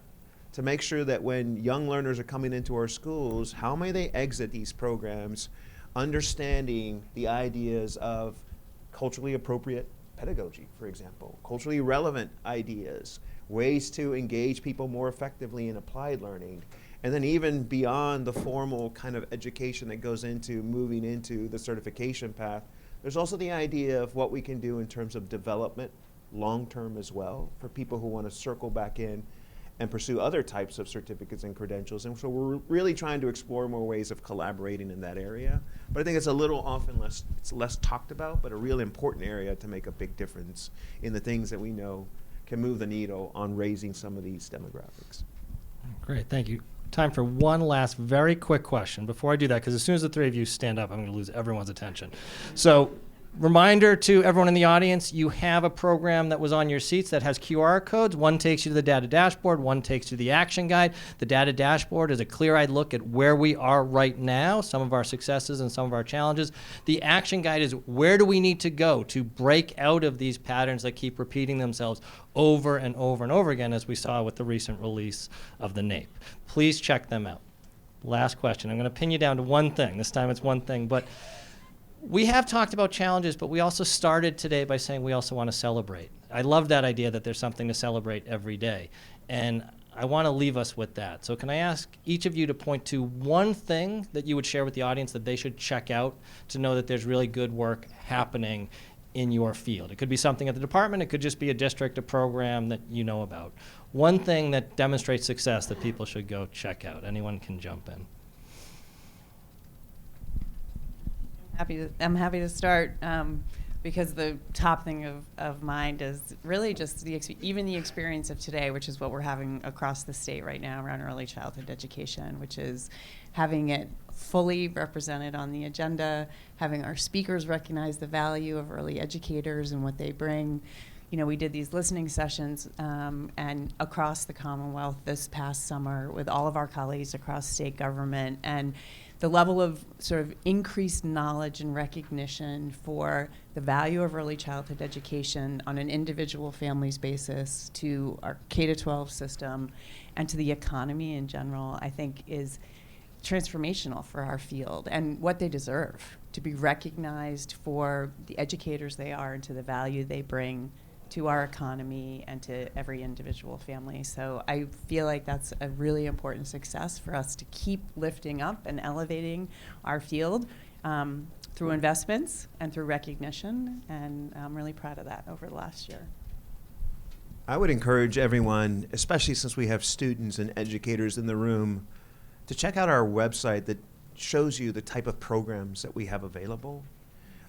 to make sure that when young learners are coming into our schools, how may they exit these programs understanding the ideas of culturally appropriate pedagogy, for example, culturally relevant ideas, ways to engage people more effectively in applied learning, and then even beyond the formal kind of education that goes into moving into the certification path, there's also the idea of what we can do in terms of development long-term as well for people who want to circle back in and pursue other types of certificates and credentials. And so we're really trying to explore more ways of collaborating in that area. But I think it's a little often less talked about, but a real important area to make a big difference in the things that we know can move the needle on raising some of these demographics. Great, thank you. Time for one last very quick question. Before I do that, because as soon as the three of you stand up, I'm going to lose everyone's attention. So, reminder to everyone in the audience, you have a program that was on your seats that has QR codes. One takes you to the data dashboard, one takes you to the action guide. The data dashboard is a clear-eyed look at where we are right now, some of our successes and some of our challenges. The action guide is where do we need to go to break out of these patterns that keep repeating themselves over and over and over again, as we saw with the recent release of the NAEP. Please check them out. Last question. I'm going to pin you down to one thing. This time it's one thing, but we have talked about challenges, but we also started today by saying we also want to celebrate. I love that idea that there's something to celebrate every day. And I want to leave us with that. So can I ask each of you to point to one thing that you would share with the audience that they should check out to know that there's really good work happening in your field? It could be something at the department. It could just be a district, a program that you know about. One thing that demonstrates success that people should go check out. Anyone can jump in. I'm happy to start. because the top thing of mind is really just even the experience of today, which is what we're having across the state right now around early childhood education, which is having it fully represented on the agenda, having our speakers recognize the value of early educators and what they bring. You know, we did these listening sessions and across the Commonwealth this past summer with all of our colleagues across state government, and the level of sort of increased knowledge and recognition for the value of early childhood education on an individual family's basis to our K-12 system and to the economy in general, I think is transformational for our field and what they deserve, to be recognized for the educators they are and to the value they bring to our economy and to every individual family. So I feel like that's a really important success for us to keep lifting up and elevating our field through investments and through recognition, and I'm really proud of that over the last year. I would encourage everyone, especially since we have students and educators in the room, to check out our website that shows you the type of programs that we have available.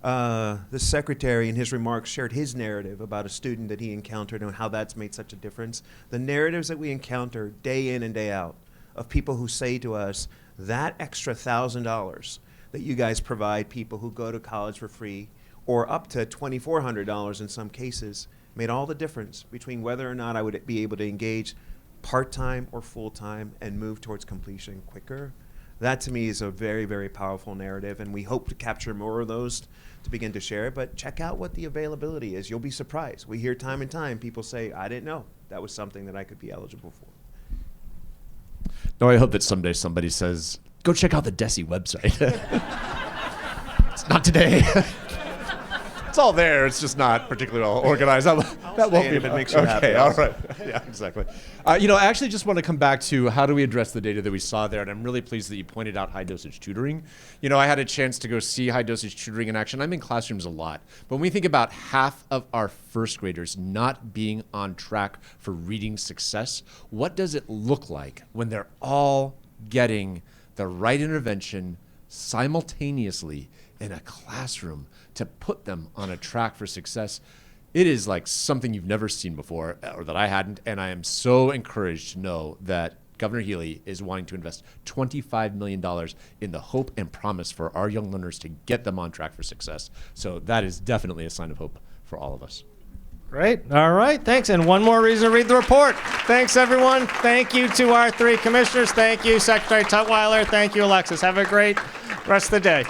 The secretary in his remarks shared his narrative about a student that he encountered and how that's made such a difference. The narratives that we encounter day in and day out of people who say to us, that extra $1,000 that you guys provide people who go to college for free, or up to $2,400 in some cases, made all the difference between whether or not I would be able to engage part-time or full-time and move towards completion quicker. That to me is a very, very powerful narrative, and we hope to capture more of those to begin to share. But check out what the availability is. You'll be surprised. We hear time and time people say, I didn't know that was something that I could be eligible for. No, I hope that someday somebody says, go check out the DESE website. It's not today. It's all there. It's just not particularly well organized. That won't be if it makes you happy. Okay, all right. Yeah, exactly. I actually just want to come back to how do we address the data that we saw there, and I'm really pleased that you pointed out high-dosage tutoring. I had a chance to go see high-dosage tutoring in action. I'm in classrooms a lot. But when we think about half of our first graders not being on track for reading success, what does it look like when they're all getting the right intervention simultaneously in a classroom to put them on a track for success? It is like something you've never seen before, or that I hadn't, and I am so encouraged to know that Governor Healy is wanting to invest $25 million in the hope and promise for our young learners to get them on track for success. So that is definitely a sign of hope for all of us. Great. All right. Thanks. And one more reason to read the report. Thanks, everyone. Thank you to our three commissioners. Thank you, Secretary Tutwiler. Thank you, Alexis. Have a great rest of the day.